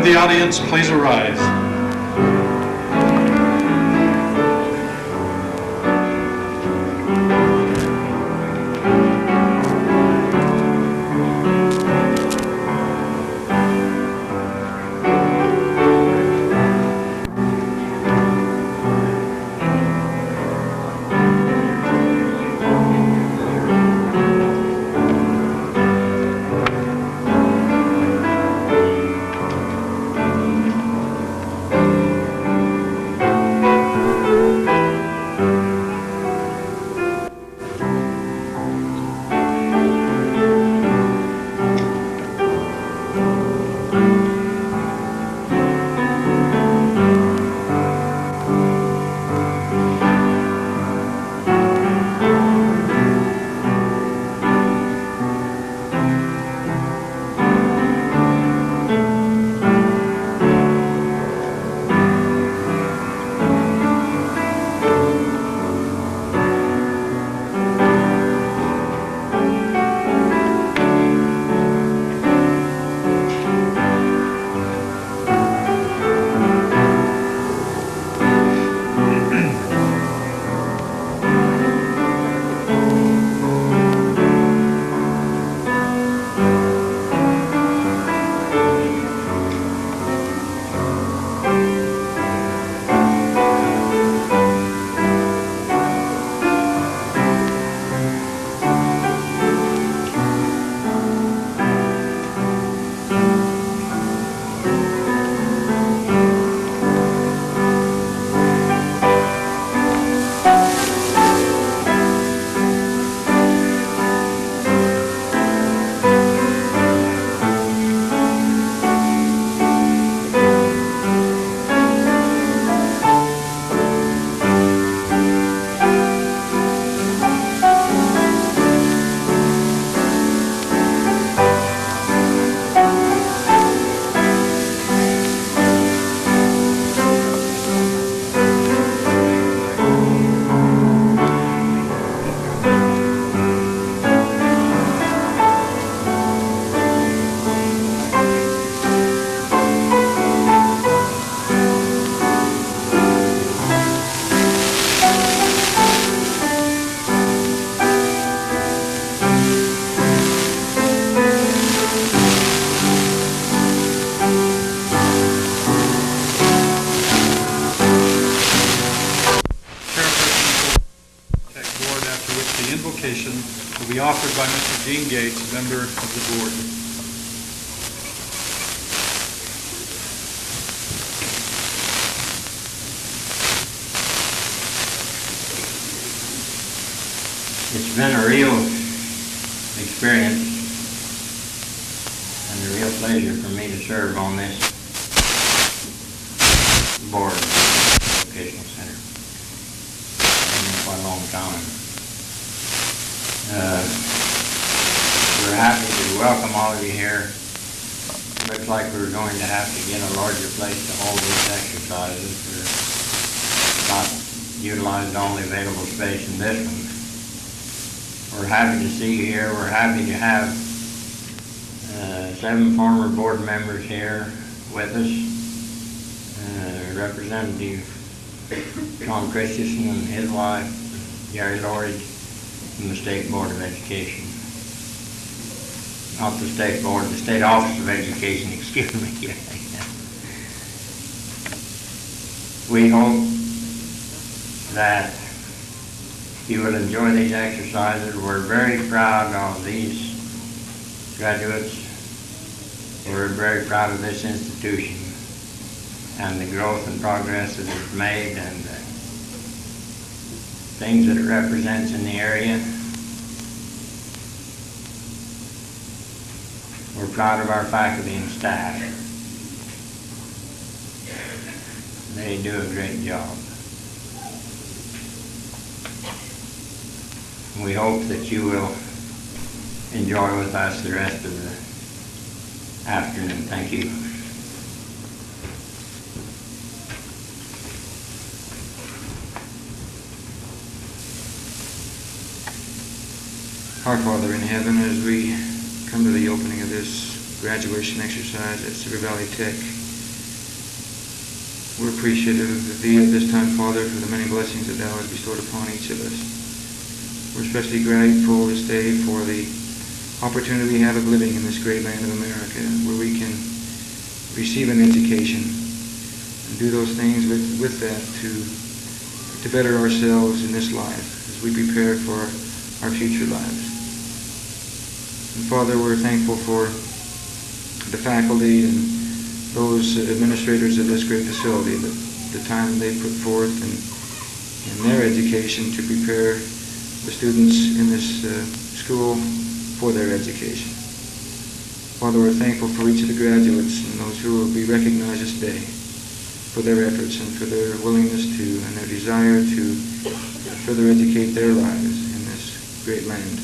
the audience please arise? The invocation will be offered by Mr. Dean Gates, a member of the board. It's been a real experience and a real pleasure for me to serve on this board of the Vocational Center. It's been quite a long time. We're happy to welcome all of you here. Looks like we're going to have to get a larger place to hold these exercises. We're not utilized all the available space in this one. We're happy to see you here. We're happy to have 7 former board members here with us. Representative Tom Christensen and his wife, Gary Lord, from the State Board of Education. Not the State Board, the State Office of Education, excuse me. We hope that you will enjoy these exercises. We're very proud of these graduates. We're very proud of this institution and the growth and progress that it's made and the things that it represents in the area. We're proud of our faculty and staff. They do a great job. We hope that you will enjoy with us the rest of the afternoon. Thank you. Our Father in heaven, as we come to the opening of this graduation exercise at Sevier Valley Tech, We're appreciative of Thee at this time, Father, for the many blessings that Thou hast bestowed upon each of us. We're especially grateful this day for the opportunity we have of living in this great land of America, where we can receive an education and do those things with that to better ourselves in this life as we prepare for our future lives. And Father, we're thankful for the faculty and those administrators of this great facility, the time they put forth in their education to prepare the students in this school for their education. Father, we're thankful for each of the graduates and those who will be recognized this day for their efforts and for their willingness to and their desire to further educate their lives in this great land.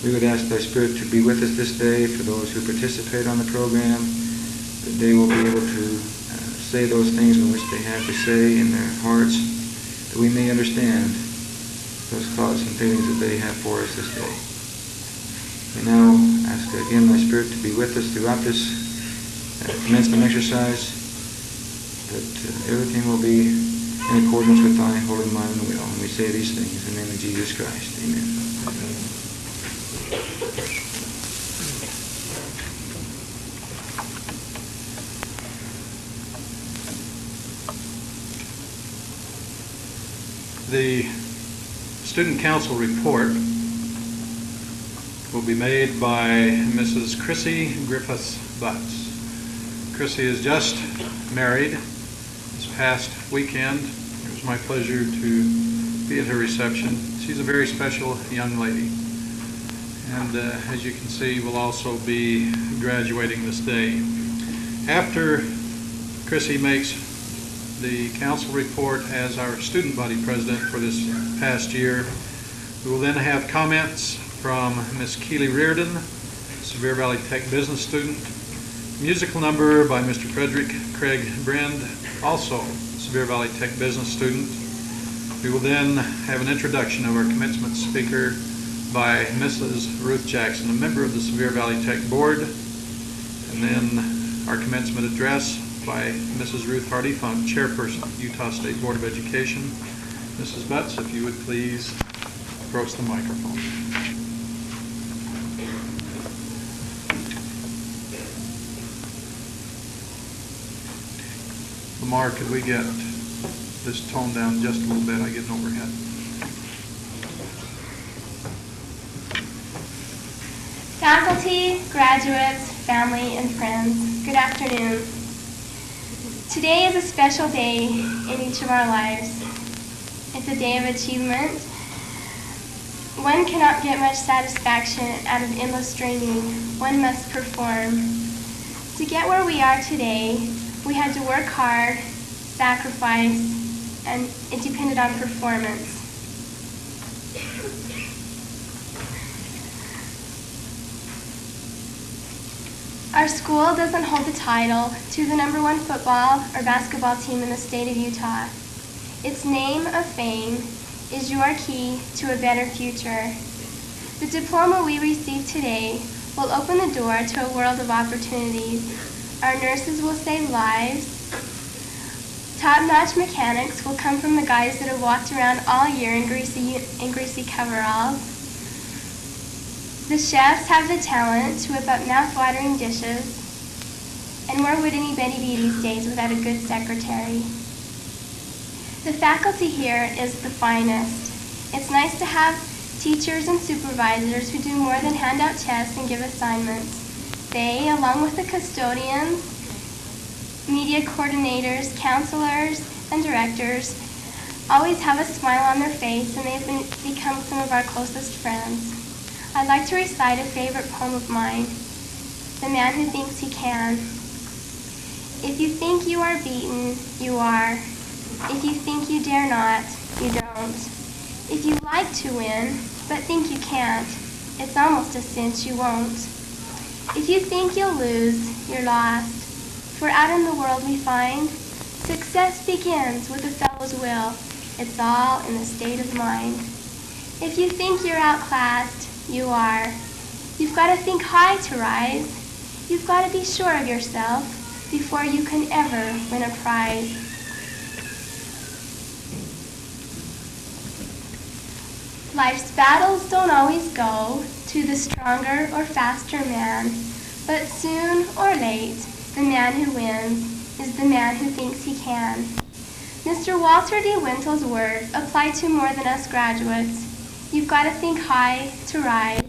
We would ask Thy Spirit to be with us this day for those who participate on the program, that they will be able to say those things in which they have to say in their hearts, that we may understand those thoughts and feelings that they have for us this day. We now ask again Thy Spirit to be with us throughout this commencement exercise, that everything will be in accordance with Thy holy mind and will. And we say these things in the name of Jesus Christ. Amen. The student council report will be made by Mrs. Chrissy Griffiths-Butts. Chrissy is just married this past weekend. It was my pleasure to be at her reception. She's a very special young lady. And as you can see, will also be graduating this day. After Chrissy makes the council report as our student body president for this past year, we will then have comments from Ms. Keely Reardon, Sevier Valley Tech business student, musical number by Mr. Frederick Craig Brend, also Sevier Valley Tech business student. We will then have an introduction of our commencement speaker by Mrs. Ruth Jackson, a member of the Sevier Valley Tech board, and then our commencement address by Mrs. Ruth Hardy Funk, chairperson, Utah State Board of Education. Mrs. Butts, if you would please approach the microphone. Lamar, could we get this toned down just a little bit? I get an overhead. Faculty, graduates, family, and friends, good afternoon. Today is a special day in each of our lives. It's a day of achievement. One cannot get much satisfaction out of endless dreaming. One must perform. To get where we are today, we had to work hard, sacrifice, and it depended on performance. Our school doesn't hold the title to the #1 football or basketball team in the state of Utah. Its name of fame is your key to a better future. The diploma we receive today will open the door to a world of opportunities. Our nurses will save lives. Top-notch mechanics will come from the guys that have walked around all year in greasy coveralls. The chefs have the talent to whip up mouth-watering dishes, and where would anybody be these days without a good secretary? The faculty here is the finest. It's nice to have teachers and supervisors who do more than hand out tests and give assignments. They, along with the custodians, media coordinators, counselors, and directors, always have a smile on their face, and they've become some of our closest friends. I'd like to recite a favorite poem of mine, The Man Who Thinks He Can. If you think you are beaten, you are. If you think you dare not, you don't. If you like to win, but think you can't, it's almost a cinch you won't. If you think you'll lose, you're lost. For out in the world we find, success begins with a fellow's will. It's all in the state of mind. If you think you're outclassed, you are. You've got to think high to rise. You've got to be sure of yourself. before you can ever win a prize. Life's battles don't always go to the stronger or faster man, but soon or late, the man who wins is the man who thinks he can. Mr. Walter D. Wintel's words apply to more than us graduates. You've got to think high to rise.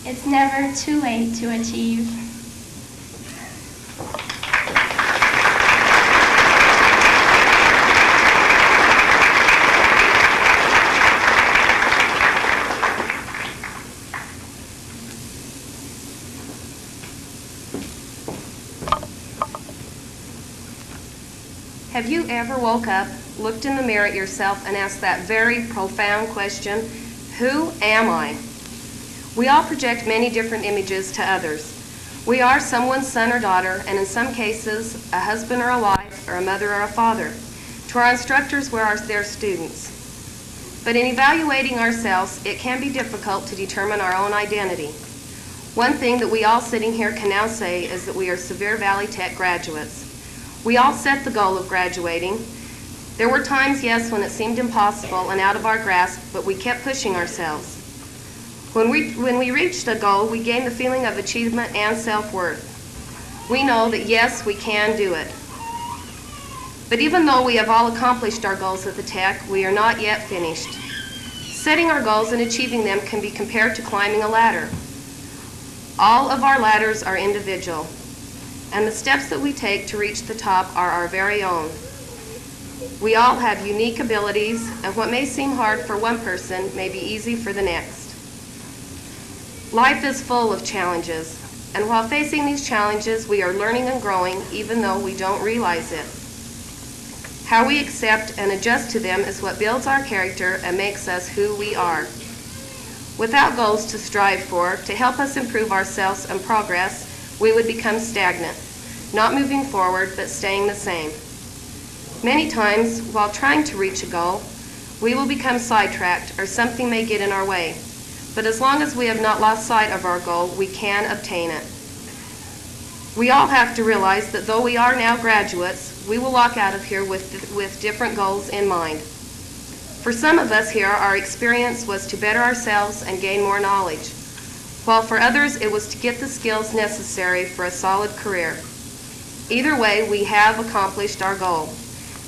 It's never too late to achieve. Have you ever woke up, looked in the mirror at yourself, and asked that very profound question, who am I? We all project many different images to others. We are someone's son or daughter, and in some cases, a husband or a wife, or a mother or a father. To our instructors, we're their students. But in evaluating ourselves, it can be difficult to determine our own identity. One thing that we all sitting here can now say is that we are Sevier Valley Tech graduates. We all set the goal of graduating. There were times, yes, when it seemed impossible and out of our grasp, but we kept pushing ourselves. When we reached a goal, we gained the feeling of achievement and self-worth. We know that, yes, we can do it. But even though we have all accomplished our goals at the Tech, we are not yet finished. Setting our goals and achieving them can be compared to climbing a ladder. All of our ladders are individual, and the steps that we take to reach the top are our very own. We all have unique abilities, and what may seem hard for one person may be easy for the next. Life is full of challenges, and while facing these challenges, we are learning and growing even though we don't realize it. How we accept and adjust to them is what builds our character and makes us who we are. Without goals to strive for, to help us improve ourselves and progress, we would become stagnant, not moving forward, but staying the same. Many times, while trying to reach a goal, we will become sidetracked or something may get in our way. But as long as we have not lost sight of our goal, we can obtain it. We all have to realize that though we are now graduates, we will walk out of here with different goals in mind. For some of us here, our experience was to better ourselves and gain more knowledge, while for others it was to get the skills necessary for a solid career. Either way, we have accomplished our goal,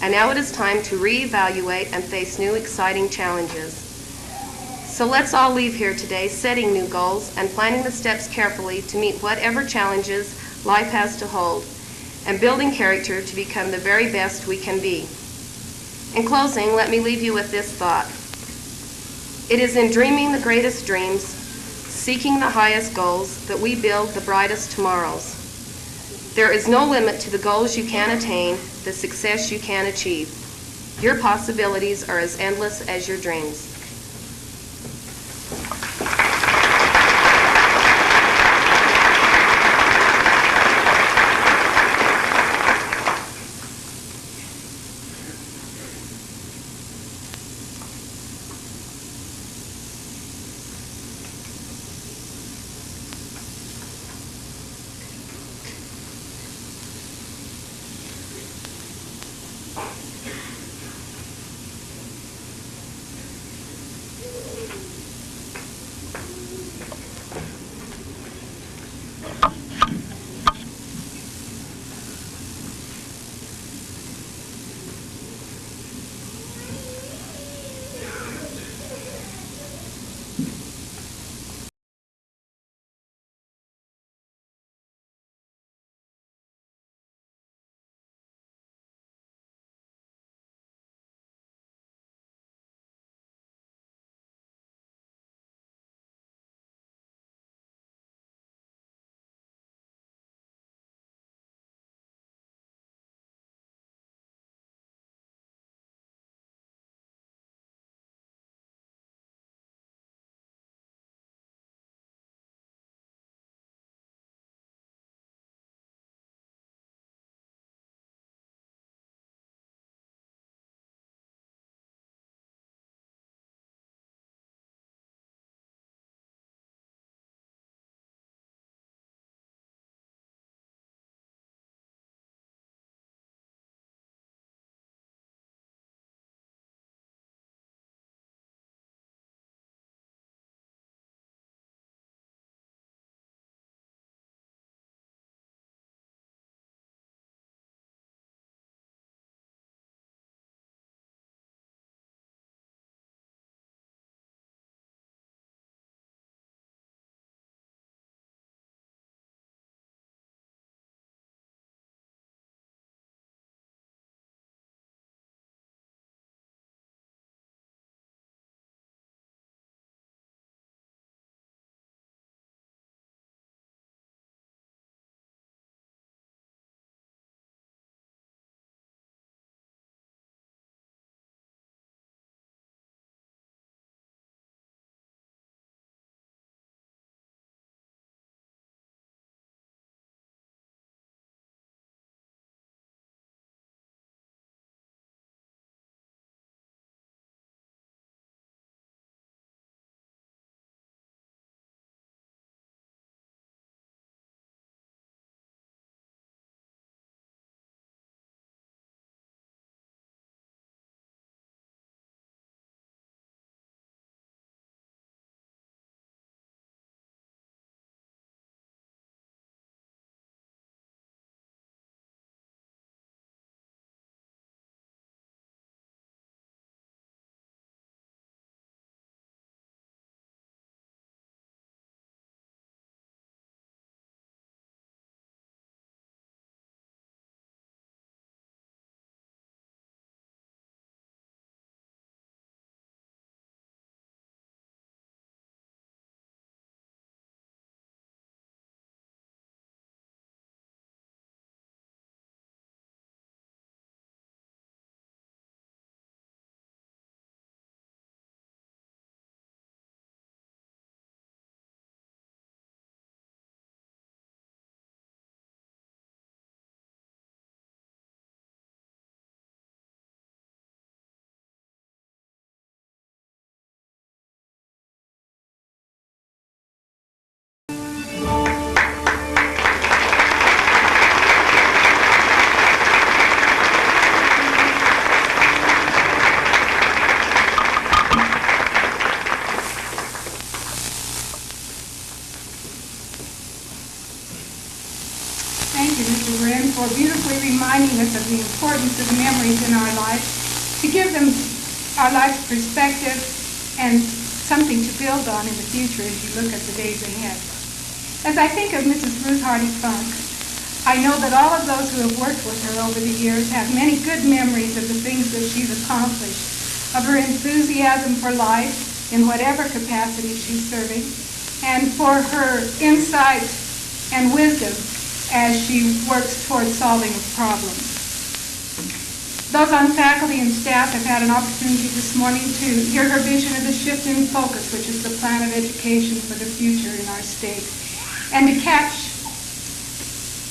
and now it is time to reevaluate and face new exciting challenges. So let's all leave here today setting new goals and planning the steps carefully to meet whatever challenges life has to hold, and building character to become the very best we can be. In closing, let me leave you with this thought. It is in dreaming the greatest dreams, seeking the highest goals, that we build the brightest tomorrows. There is no limit to the goals you can attain, the success you can achieve. Your possibilities are as endless as your dreams. you, Mr. Wren, for beautifully reminding us of the importance of memories in our lives, to give them our life's perspective and something to build on in the future as you look at the days ahead. As I think of Mrs. Ruth Hardy Funk, I know that all of those who have worked with her over the years have many good memories of the things that she's accomplished, of her enthusiasm for life in whatever capacity she's serving, and for her insight and wisdom as she works towards solving problems. Those on faculty and staff have had an opportunity this morning to hear her vision of the shift in focus, which is the plan of education for the future in our state, and to catch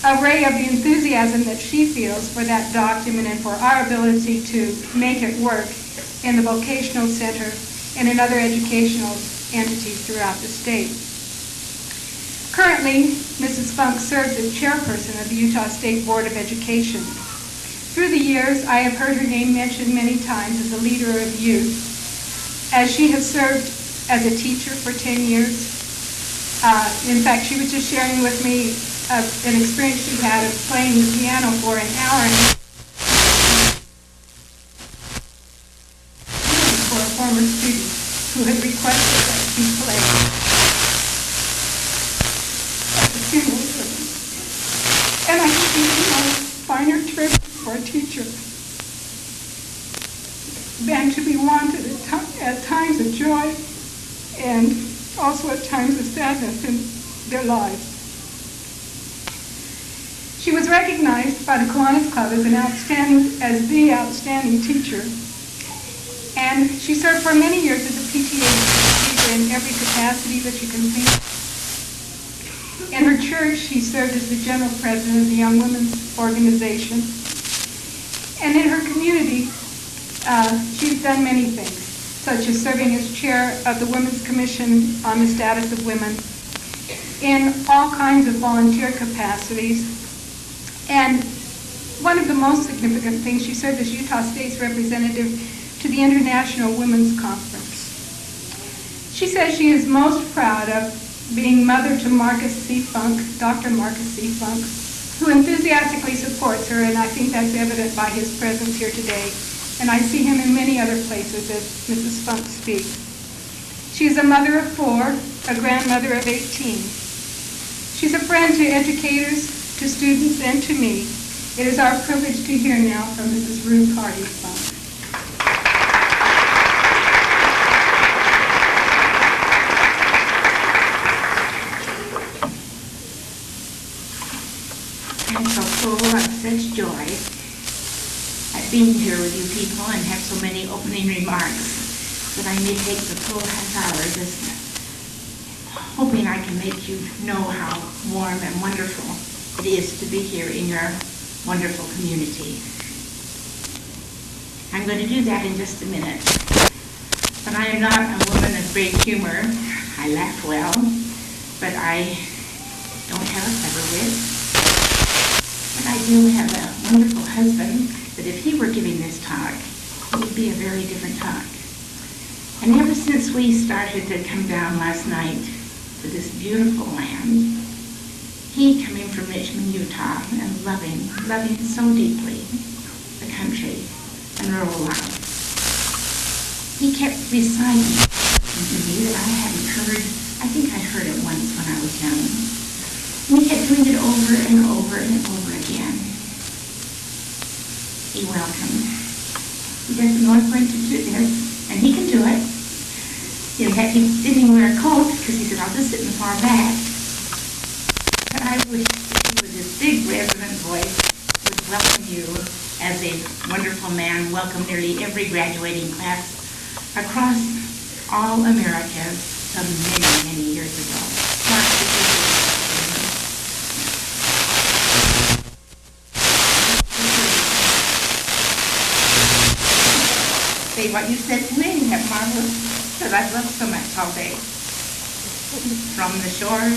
a ray of the enthusiasm that she feels for that document and for our ability to make it work in the vocational center and in other educational entities throughout the state. Currently, Mrs. Funk serves as chairperson of the Utah State Board of Education. Through the years, I have heard her name mentioned many times as a leader of youth, as she has served as a teacher for 10 years. In fact, she was just sharing with me an experience she had of playing the piano for an hour for a former student who had requested that she play at the funeral service. And I think no finer tribute for a teacher than to be wanted at times of joy and also at times of sadness in their lives. She was recognized by the Kiwanis Club as the outstanding teacher, and she served for many years as a PTA teacher in every capacity that you can think. In her church, she served as the general president of the Young Women's Organization, and in her community, she's done many things, such as serving as chair of the Women's Commission on the Status of Women, in all kinds of volunteer capacities. And one of the most significant things, she served as Utah State's representative to the International Women's Conference. She says she is most proud of being mother to Marcus C. Funk, Dr. Marcus C. Funk, who enthusiastically supports her, and I think that's evident by his presence here today. And I see him in many other places as Mrs. Funk speaks. She is a mother of 4, a grandmother of 18. She's a friend to educators, to students, and to me. It is our privilege to hear now from Mrs. Ruth Hardy Funk. I'm so full of such joy at being here with you people and have so many opening remarks that I may take the full half hour just hoping I can make you know how warm and wonderful it is to be here in your wonderful community. I'm going to do that in just a minute. But I am not a woman of great humor. I laugh well, but I don't have a clever wit. But I do have a wonderful husband that if he were giving this talk, it would be a very different talk. And ever since we started to come down last night to this beautiful land, he coming from Richmond, Utah, and loving so deeply the country and rural life, he kept reciting to me that I hadn't heard. I think I heard it once when I was young. And he kept doing it over and over and over again. He welcomed. He doesn't know I'm going to do this, and he can do it. In fact, he didn't even wear a coat because he said, I'll just sit in the far back. But I wish that he with his big resonant voice would welcome you as a wonderful man, welcome nearly every graduating class across all America some many, many years ago. Say what you said to me, you have marvelous, because I've loved so much all day. From the shore,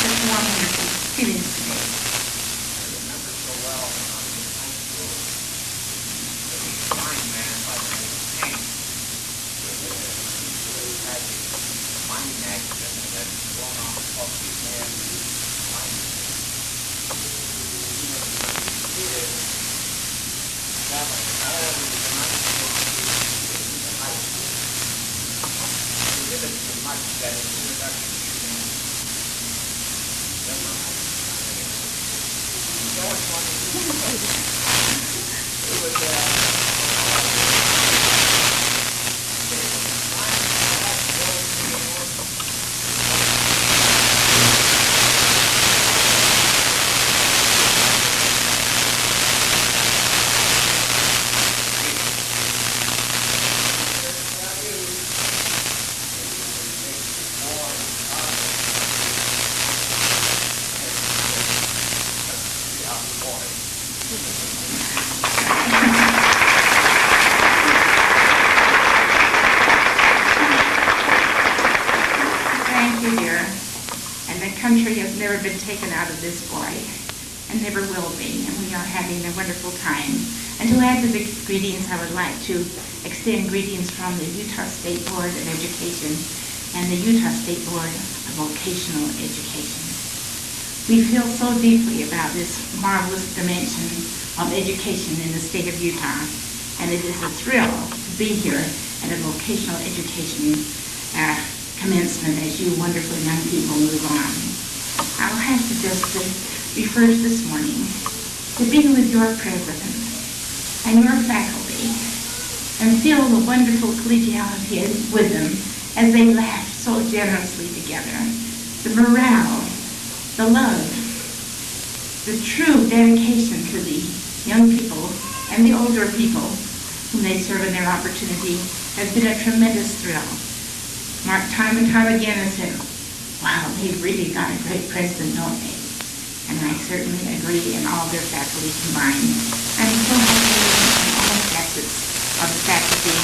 such warm, wonderful feelings today. country has never been taken out of this boy, and never will be, and we are having a wonderful time. And to add to the greetings, I would like to extend greetings from the Utah State Board of Education and the Utah State Board of Vocational Education. We feel so deeply about this marvelous dimension of education in the state of Utah, and it is a thrill to be here at a vocational education commencement as you wonderful young people move on. I'll have to just be first this morning to be with your president and your faculty and feel the wonderful collegiality with them as they laugh so generously together. The morale, the love, the true dedication to the young people and the older people whom they serve in their opportunity has been a tremendous thrill. Mark time and time again has said, wow, they've really got a great president, don't they? And I certainly agree in all their faculty combined. And I'm so happy in all facets of the faculty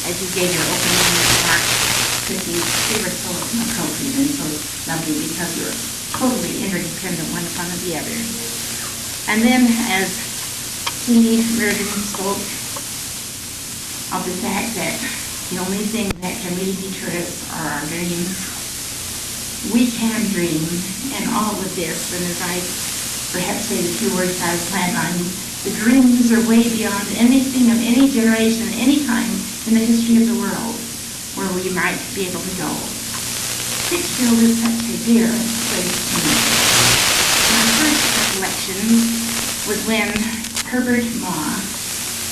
as you gave your opening remarks, Chrissy. They were so appropriate and so lovely because you're totally interdependent one upon the other. And then as Jeannie Reardon spoke of the fact that the only thing that can really deter us are our dreams. We can dream, and all of this, and as I perhaps say the few words I plan on, the dreams are way beyond anything of any generation, any time in the history of the world where we might be able to go. Pittsfield is such a dear place to me. My first recollection was when Herbert Maw,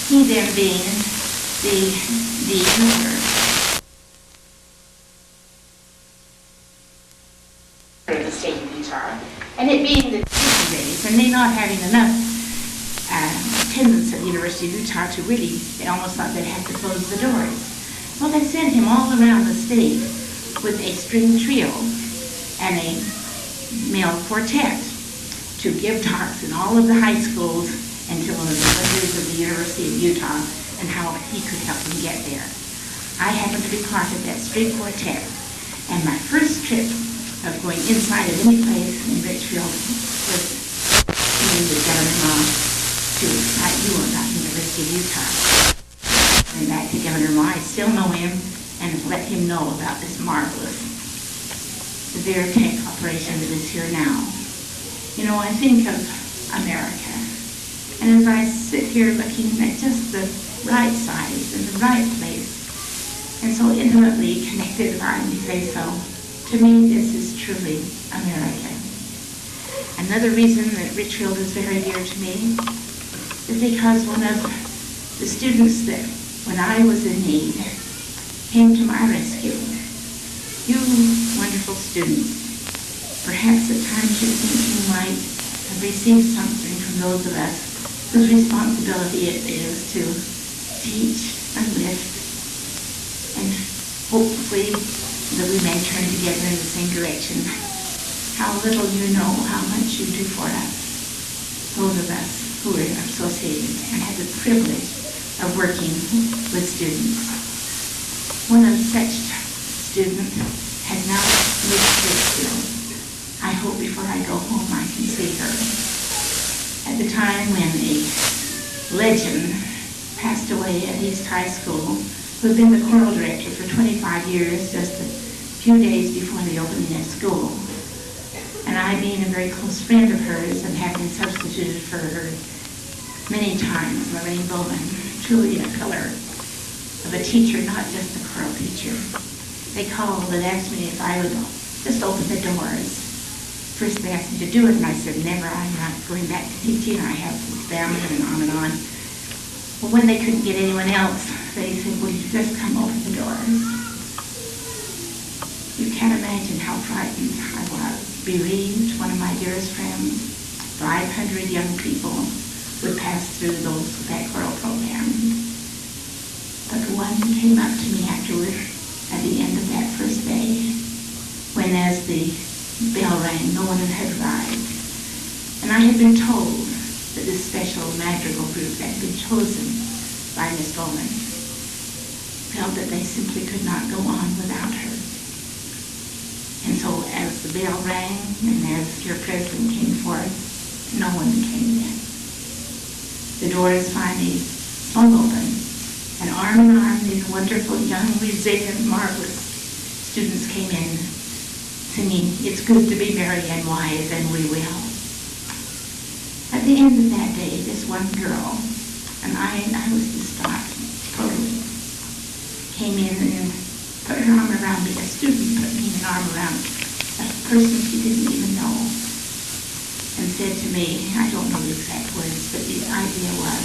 he then being the governor of the state of Utah, and it being the teaching days, and they not having enough attendance at the University of Utah to really, they almost thought they'd have to close the doors. Well, they sent him all around the state with a string trio and a male quartet to give talks in all of the high schools and tell them the wonders of the University of Utah and how he could help them get there. I happened to be part of that string quartet, and my first trip of going inside of any place in Richfield was meeting with Governor Maw to excite you about the University of Utah. And back to Governor Maw, I still know him and have let him know about this marvelous Sevier tank operation that is here now. You know, I think of America, and as I sit here looking at just the right size and the right place, and so intimately connected, if I may say so, to me this is truly America. Another reason that Richfield is very dear to me is because one of the students that, when I was in need, came to my rescue. You wonderful students, perhaps at times you think you might have received something from those of us whose responsibility it is to teach and lift, and hopefully that we may turn together in the same direction. How little you know how much you do for us, those of us who are associated and have the privilege of working with students. One of such students has now moved to Pittsfield. I hope before I go home I can see her. At the time when a legend passed away at East High School, who had been the choral director for 25 years, just a few days before the opening of school. And I, being a very close friend of hers and having substituted for her many times, Lorraine Bowman, truly a pillar of a teacher, not just a choral teacher. They called and asked me if I would just open the doors. First they asked me to do it, and I said, never, I'm not going back to teaching. I have family, and on and on. Well, when they couldn't get anyone else, they said, will you just come open the doors? You can't imagine how frightened I was. Bereaved, one of my dearest friends, 500 young people would pass through that choral program. But one came up to me afterward at the end of that first day, when as the bell rang, no one had arrived. And I had been told that this special madrigal group that had been chosen by Miss Bowman felt that they simply could not go on without her. And so as the bell rang and as your president came forth, no one came in. The doors finally swung open, and arm in arm, these wonderful, young, resilient, marvelous students came in, singing, "It's good to be merry and wise, and we will." At the end of that day, this one girl, and I was distraught, totally, came in and put her arm around me. A student put me an arm around a person she didn't even know, and said to me, I don't know the exact words, but the idea was,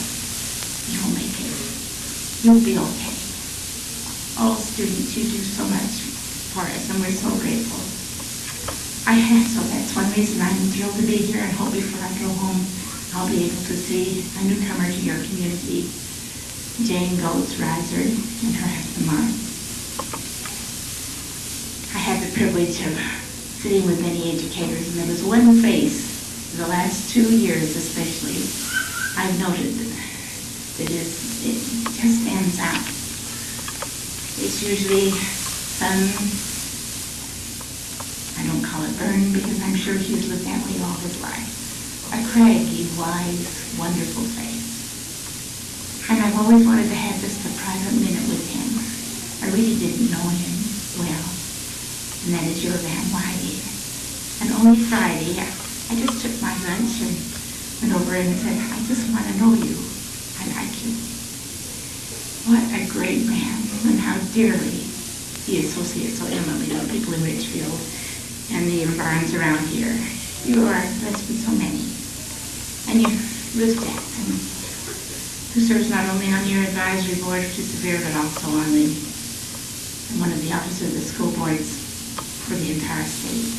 "You'll make it. You'll be okay." Oh, students, you do so much for us, and we're so grateful. So that's one reason I'm thrilled to be here, and hope before I go home, I'll be able to see a newcomer to your community, Jane Goetz Reiser and her husband Mark. I had the privilege of sitting with many educators, and there was one face, the last 2 years especially, I've noted that it just stands out. It's usually some, I don't call it burn because I'm sure he's lived that way all his life, a craggy, wise, wonderful face. And I've always wanted to have just a private minute with him. I really didn't know him well, and that is your Van Wiley. And only Friday, I just took my lunch and went over and said, "I just want to know you. I like you." What a great man, and how dearly he associates so intimately with people in Richfield and the environs around here. You are blessed with so many. And you, Ruth Jackson, who serves not only on your advisory board for Sevier, but also on one of the officers of the school boards for the entire state.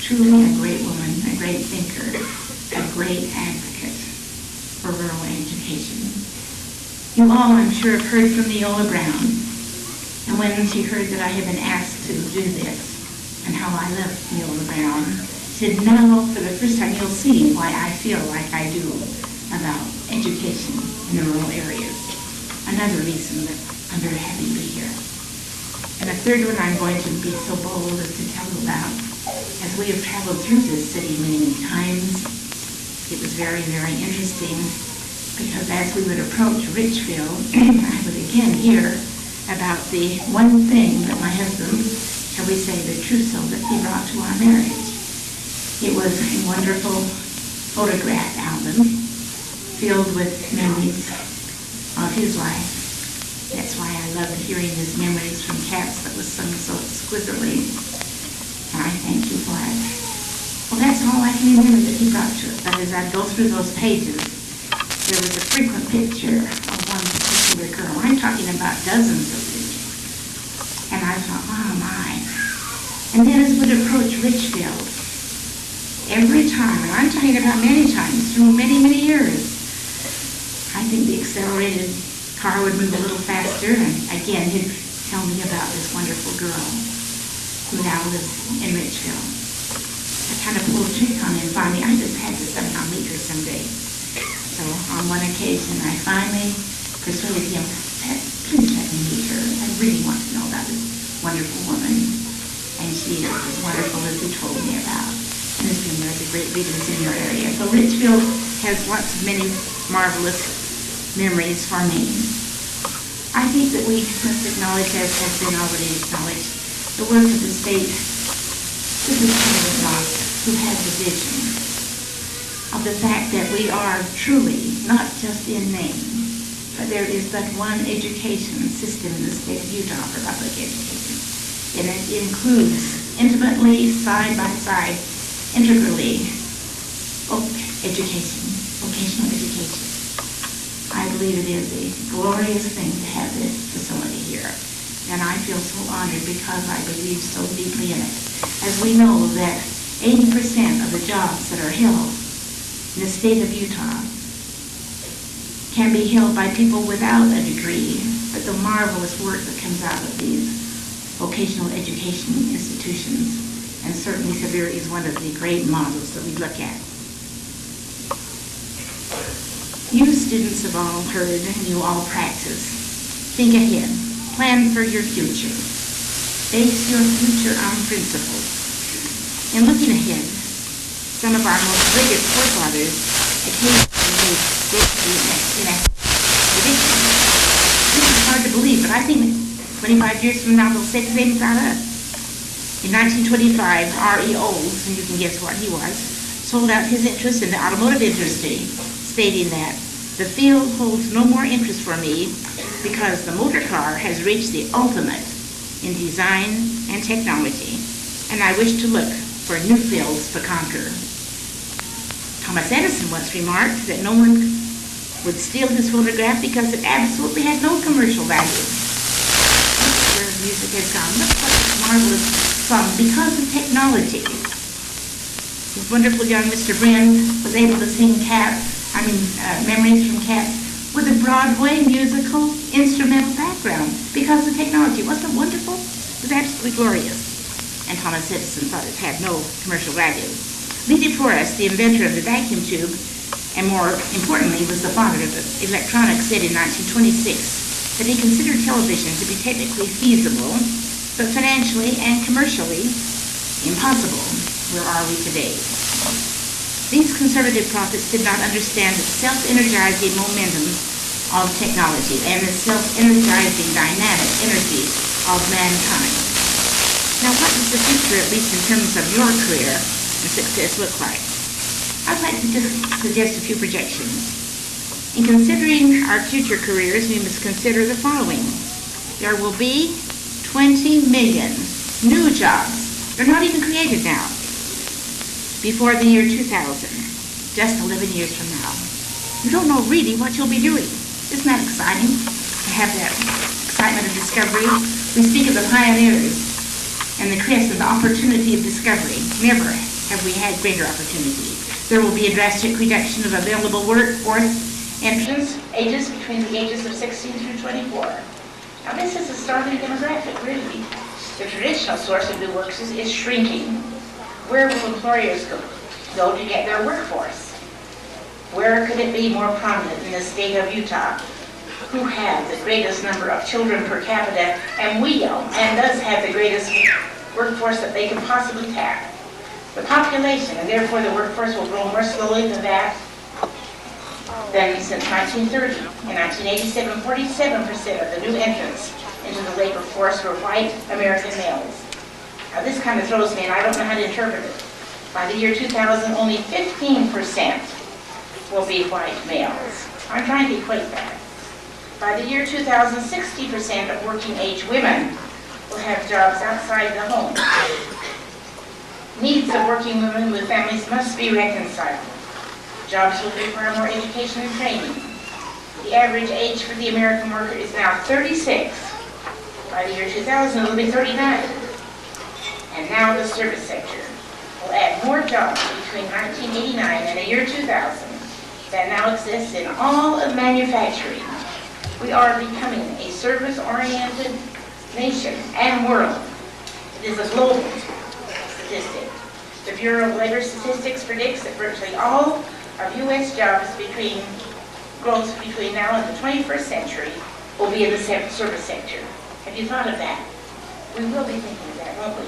Truly a great woman, a great thinker, a great advocate for rural education. You all, I'm sure, have heard from Neola Brown. And when she heard that I had been asked to do this, and how I love Neola Brown, she said, "Now, for the first time, you'll see why I feel like I do about education in the rural areas." Another reason that I'm very happy to be here. And a third one I'm going to be so bold as to tell you about. As we have traveled through this city many, many times, it was very, very interesting, because as we would approach Richfield, I would again hear about the one thing that my husband, shall we say, the trousseau that he brought to our marriage. It was a wonderful photograph album filled with memories of his life. That's why I loved hearing his memories from Cats that was sung so exquisitely. And I thank you for it. Well, that's all I can remember that he brought to us. But as I go through those pages, there was a frequent picture of one particular girl. I'm talking about dozens of pictures. And I thought, oh my. And then as we'd approach Richfield, every time, and I'm talking about many times, through many, many years, I think the accelerated car would move a little faster, and again, he'd tell me about this wonderful girl who now lives in Richfield. I kind of pulled a trick on him finally. I just had to somehow meet her someday. So on one occasion, I finally persuaded him, "Please let me meet her. I really want to know about this wonderful woman." And she is as wonderful as he told me about. And has been one of the great leaders in your area. So Richfield has lots of many marvelous memories for me. I think that we must acknowledge, as has been already acknowledged, the work of the state superintendent Ross, who has a vision of the fact that we are truly, not just in name, but there is but one education system in the state of Utah for public education. And it includes intimately, side by side, integrally, education, vocational education. I believe it is a glorious thing to have this facility here. And I feel so honored because I believe so deeply in it. As we know that 80% of the jobs that are held in the state of Utah can be held by people without a degree, but the marvelous work that comes out of these vocational education institutions, and certainly Sevier is one of the great models that we look at. You students have all heard and you all practice. Think ahead. Plan for your future. Base your future on principles. In looking ahead, some of our most brilliant forefathers occasionally made great predictions. This is hard to believe, but I think 25 years from now they'll say the same about us. In 1925, R.E. Olds, and you can guess what he was, sold out his interest in the automotive industry, stating that the field holds no more interest for me because the motor car has reached the ultimate in design and technology, and I wish to look for new fields to conquer. Thomas Edison once remarked that no one would steal his photograph because it absolutely had no commercial value. Look where music has gone. Look what a marvelous song because of technology. This wonderful young Mr. Brin was able to sing Memories from Cats with a Broadway musical instrumental background because of technology. Wasn't it wonderful? It was absolutely glorious. And Thomas Edison thought it had no commercial value. Lee Forrest, the inventor of the vacuum tube, and more importantly was the father of electronics, said in 1926 that he considered television to be technically feasible, but financially and commercially impossible. Where are we today? These conservative prophets did not understand the self-energizing momentum of technology and the self-energizing dynamic energy of mankind. Now, what does the future, at least in terms of your career and success, look like? I'd like to just suggest a few projections. In considering our future careers, we must consider the following. There will be 20 million new jobs. They're not even created now. Before the year 2000, just 11 years from now. You don't know really what you'll be doing. Isn't that exciting to have that excitement of discovery? We speak of the pioneers and the quest of the opportunity of discovery. Never have we had greater opportunity. There will be a drastic reduction of available workforce entrance ages between the ages of 16 through 24. Now this is a startling demographic, really. The traditional source of new workers is shrinking. Where will employers go to get their workforce? Where could it be more prominent in the state of Utah, who have the greatest number of children per capita, and does have the greatest workforce that they can possibly tap? The population, and therefore the workforce, will grow more slowly than since 1930. In 1987, 47% of the new entrants into the labor force were white American males. Now this kind of throws me, and I don't know how to interpret it. By the year 2000, only 15% will be white males. I'm trying to equate that. By the year 2000, 60% of working age women will have jobs outside the home. Needs of working women with families must be reconciled. Jobs will require more education and training. The average age for the American worker is now 36. By the year 2000, it will be 39. And now the service sector will add more jobs between 1989 and the year 2000 that now exists in all of manufacturing. We are becoming a service-oriented nation and world. It is a global statistic. The Bureau of Labor Statistics predicts that virtually all of U.S. jobs growth between now and the 21st century will be in the service sector. Have you thought of that? We will be thinking of that, won't we?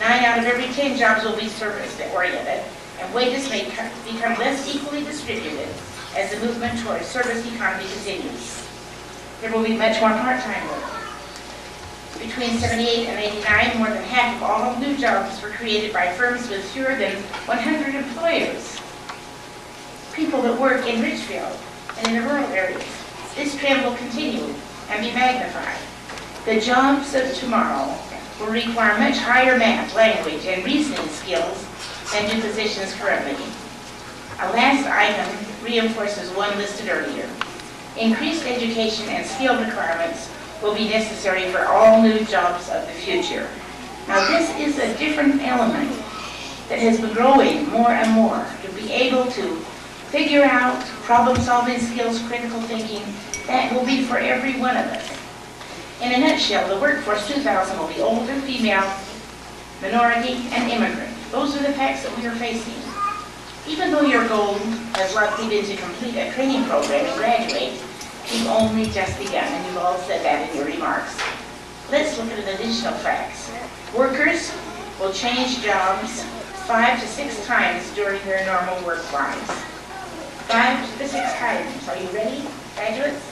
9 out of every 10 jobs will be service-oriented, and wages may become less equally distributed as the movement toward a service economy continues. There will be much more part-time work. Between 78 and 89, more than half of all new jobs were created by firms with fewer than 100 employers. People that work in Richfield and in the rural areas. This trend will continue and be magnified. The jobs of tomorrow will require much higher math, language, and reasoning skills than do positions currently. A last item reinforces one listed earlier. Increased education and skill requirements will be necessary for all new jobs of the future. Now this is a different element that has been growing more and more, to be able to figure out problem-solving skills, critical thinking. That will be for every one of us. In a nutshell, the workforce 2000 will be older, female, minority, and immigrant. Those are the facts that we are facing. Even though your goal has likely been to complete a training program and graduate, you've only just begun, and you've all said that in your remarks. Let's look at an additional facts. Workers will change jobs 5 to 6 times during their normal work lives. 5 to 6 times. Are you ready, graduates?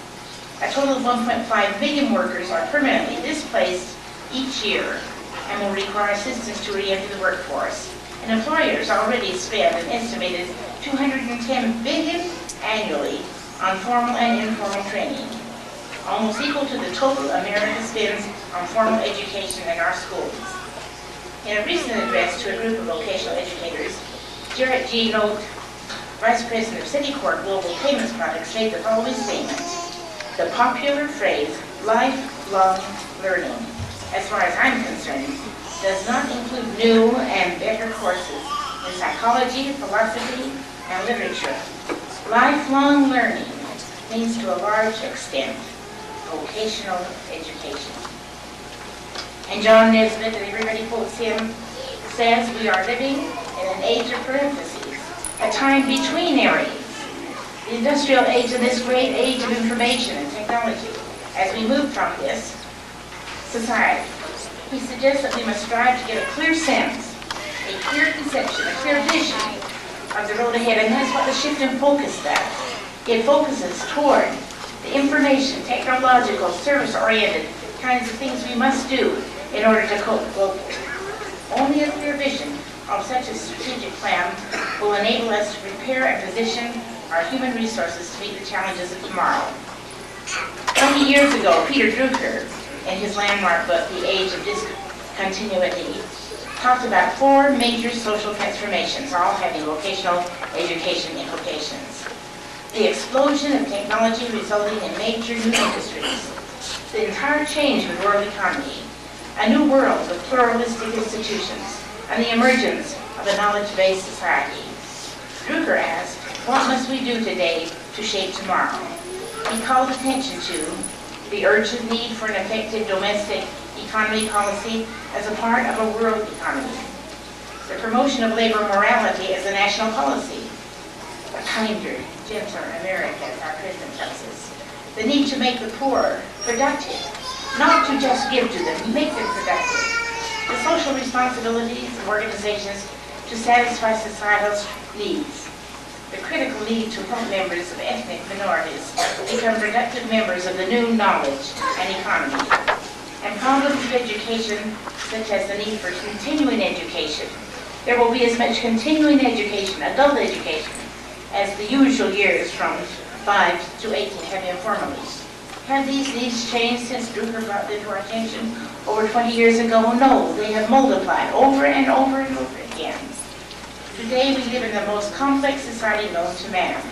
A total of 1.5 million workers are permanently displaced each year and will require assistance to re-enter the workforce. And employers already spend an estimated $210 billion annually on formal and informal training, almost equal to the total America spends on formal education in our schools. In a recent address to a group of vocational educators, Jarrett G. Note, Vice President of Citicorp Global Payments Products, made the following statement: the popular phrase, lifelong learning, as far as I'm concerned, does not include new and better courses in psychology, philosophy, and literature. Lifelong learning means to a large extent vocational education. And John Nesbitt, and everybody quotes him, says we are living in an age of parentheses, a time between eras. The industrial age and this great age of information and technology. As we move from this society, he suggests that we must strive to get a clear sense, a clear conception, a clear vision of the road ahead, and that's what the shift in focus does. It focuses toward the information, technological, service-oriented kinds of things we must do in order to cope globally. Only a clear vision of such a strategic plan will enable us to prepare and position our human resources to meet the challenges of tomorrow. 20 years ago, Peter Drucker, in his landmark book, The Age of Discontinuity, talked about 4 major social transformations, all having vocational education implications. The explosion of technology resulting in major new industries, the entire change of the world economy, a new world of pluralistic institutions, and the emergence of a knowledge-based society. Drucker asked, what must we do today to shape tomorrow? He called attention to the urgent need for an effective domestic economy policy as a part of a world economy, the promotion of labor morality as a national policy, a kinder, gentler America, as our president tells us, the need to make the poor productive, not to just give to them, make them productive, the social responsibilities of organizations to satisfy societal needs, the critical need to help members of ethnic minorities become productive members of the new knowledge and economy, and problems of education such as the need for continuing education. There will be as much continuing education, adult education, as the usual years from 5 to 18 have informally. Have these needs changed since Drucker brought them to our attention over 20 years ago? No, they have multiplied over and over and over again. Today we live in the most complex society known to man.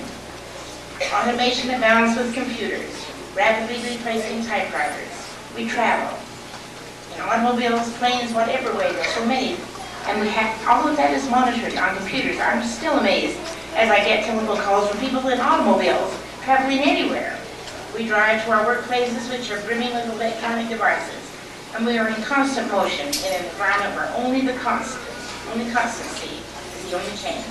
Automation abounds with computers, rapidly replacing typewriters. We travel in automobiles, planes, whatever way. There's so many, and we have all of that is monitored on computers. I'm still amazed as I get telephone calls from people in automobiles traveling anywhere. We drive to our workplaces, which are brimming with electronic devices, and we are in constant motion in an environment where only constancy is the only change.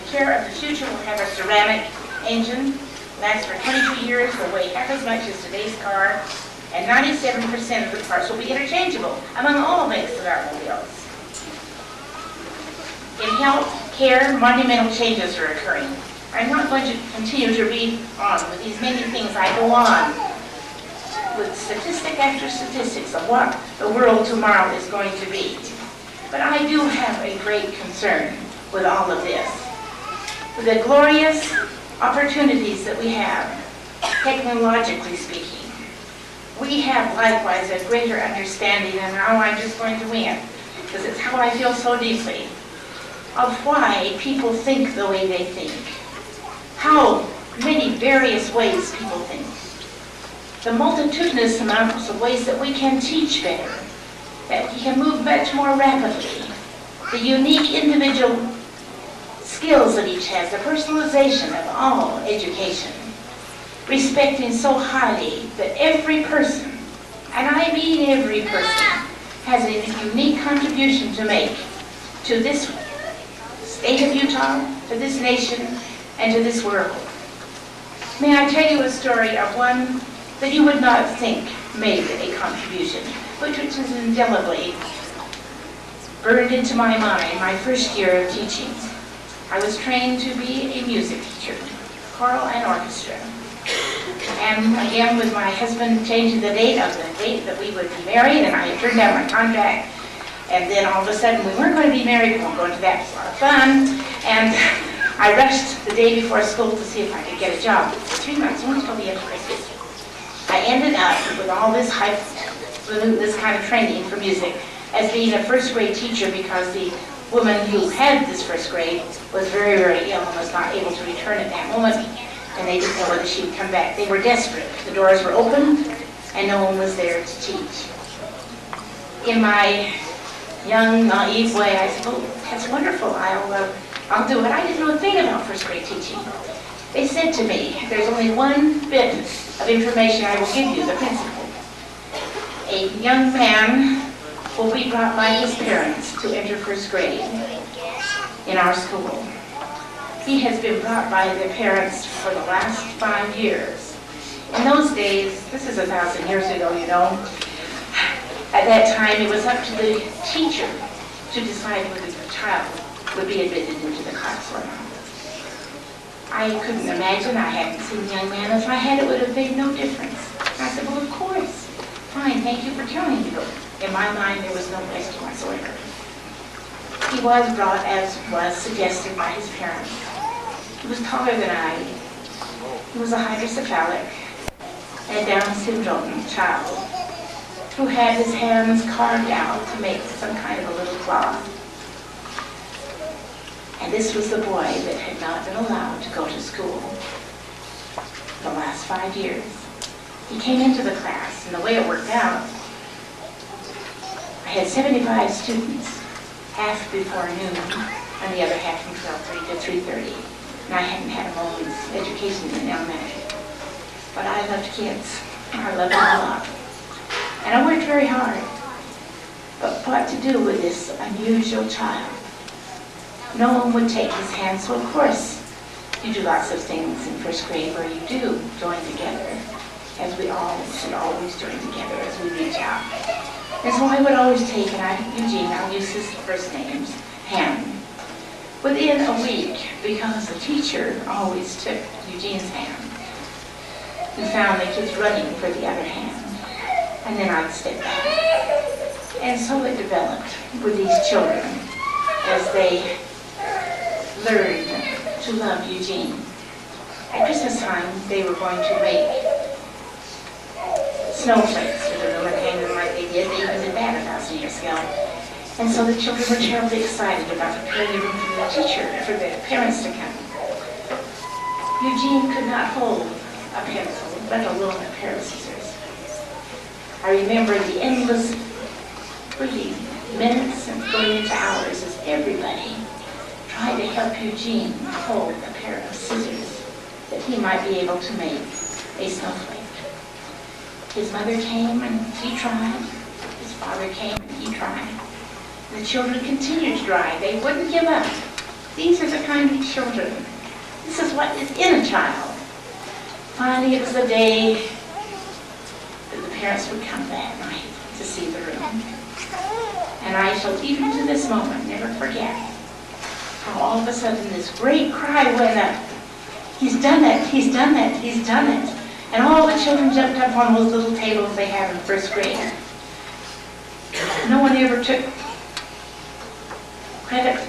The care of the future will have a ceramic engine, lasts for 22 years, will weigh half as much as today's car, and 97% of the parts will be interchangeable among all makes of automobiles. In health care, monumental changes are occurring. I'm not going to continue to read on with these many things. I go on with statistic after statistics of what the world tomorrow is going to be. But I do have a great concern with all of this. With the glorious opportunities that we have, technologically speaking, we have likewise a greater understanding, and now I'm just going to win, because it's how I feel so deeply, of why people think the way they think. How many various ways people think. The multitudinous amounts of ways that we can teach better, that we can move much more rapidly, the unique individual skills that each has, the personalization of all education, respecting so highly that every person, and I mean every person, has a unique contribution to make to this state of Utah, to this nation, and to this world. May I tell you a story of one that you would not think made a contribution, but which is indelibly burned into my mind my first year of teaching. I was trained to be a music teacher, choral and orchestra. And again, with my husband changing the date that we would be married, and I had turned down my contract, and then all of a sudden we weren't going to be married, we weren't going to that. It was a lot of fun, and I rushed the day before school to see if I could get a job. For 3 months, only till the end of Christmas. I ended up with all this this kind of training for music as being a first grade teacher, because the woman who had this first grade was very, very ill and was not able to return at that moment, and they didn't know whether she would come back. They were desperate. The doors were open, and no one was there to teach. In my young, naive way, I said, "Oh, that's wonderful. I'll do it." I didn't know a thing about first grade teaching. They said to me, "There's only one bit of information I will give you, the principal. A young man will be brought by his parents to enter first grade in our school. He has been brought by the parents for the last 5 years. In those days, this is 1,000 years ago, you know, at that time it was up to the teacher to decide whether the child would be admitted into the class or not. I couldn't imagine, I hadn't seen the young man. If I had, it would have made no difference. I said, "Well, of course. Fine, thank you for telling me." In my mind, there was no question whatsoever. He was brought, as was suggested by his parents. He was taller than I. He was a hydrocephalic and Down syndrome child who had his hands carved out to make some kind of a little cloth. And this was the boy that had not been allowed to go to school the last 5 years. He came into the class, and the way it worked out, I had 75 students, half before noon, and the other half from 12:30 to 3:30. And I hadn't had a moment's education in elementary. But I loved kids. I loved them a lot. And I worked very hard. But what to do with this unusual child? No one would take his hand, so of course you do lots of things in first grade where you do join together, as we all should always join together as we reach out. And so I would always take, and Eugene, I'll use his first name's hand. Within a week, because the teacher always took Eugene's hand, we found the kids running for the other hand, and then I'd step back. And so it developed with these children as they learned to love Eugene. At Christmas time, they were going to make snowflakes for the room and hang them like they did. They even did that 1,000 years ago. And so the children were terribly excited about preparing the room for the teacher, for the parents to come. Eugene could not hold a pencil, let alone a pair of scissors. I remember the endless, really minutes and going into hours as everybody tried to help Eugene hold a pair of scissors that he might be able to make a snowflake. His mother came and he tried. His father came and he tried. The children continued to try. They wouldn't give up. These are the kind of children. This is what is in a child. Finally, it was the day that the parents would come that night to see the room. And I shall, even to this moment, never forget how all of a sudden this great cry went up. "He's done it, he's done it, he's done it." And all the children jumped up on those little tables they have in first grade. No one ever took credit,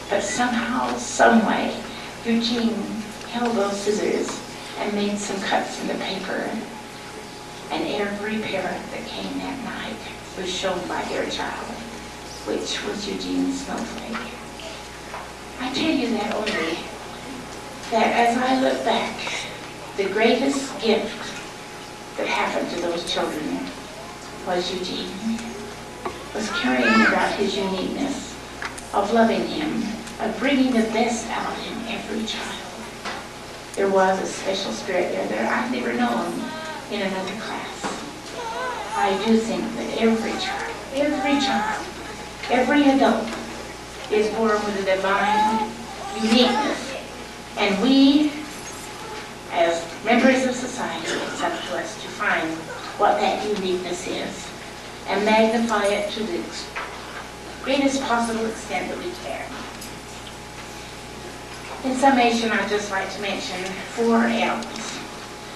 but somehow, some way, Eugene held those scissors and made some cuts in the paper. And every parent that came that night was shown by their child, which was Eugene's snowflake. I tell you that only that as I look back, the greatest gift that happened to those children was Eugene, was carrying about his uniqueness, of loving him, of bringing the best out in every child. There was a special spirit there that I've never known in another class. I do think that every child, every adult is born with a divine uniqueness. And we, as members of society, it's up to us to find what that uniqueness is and magnify it to the greatest possible extent that we can. In summation, I'd just like to mention 4 M's.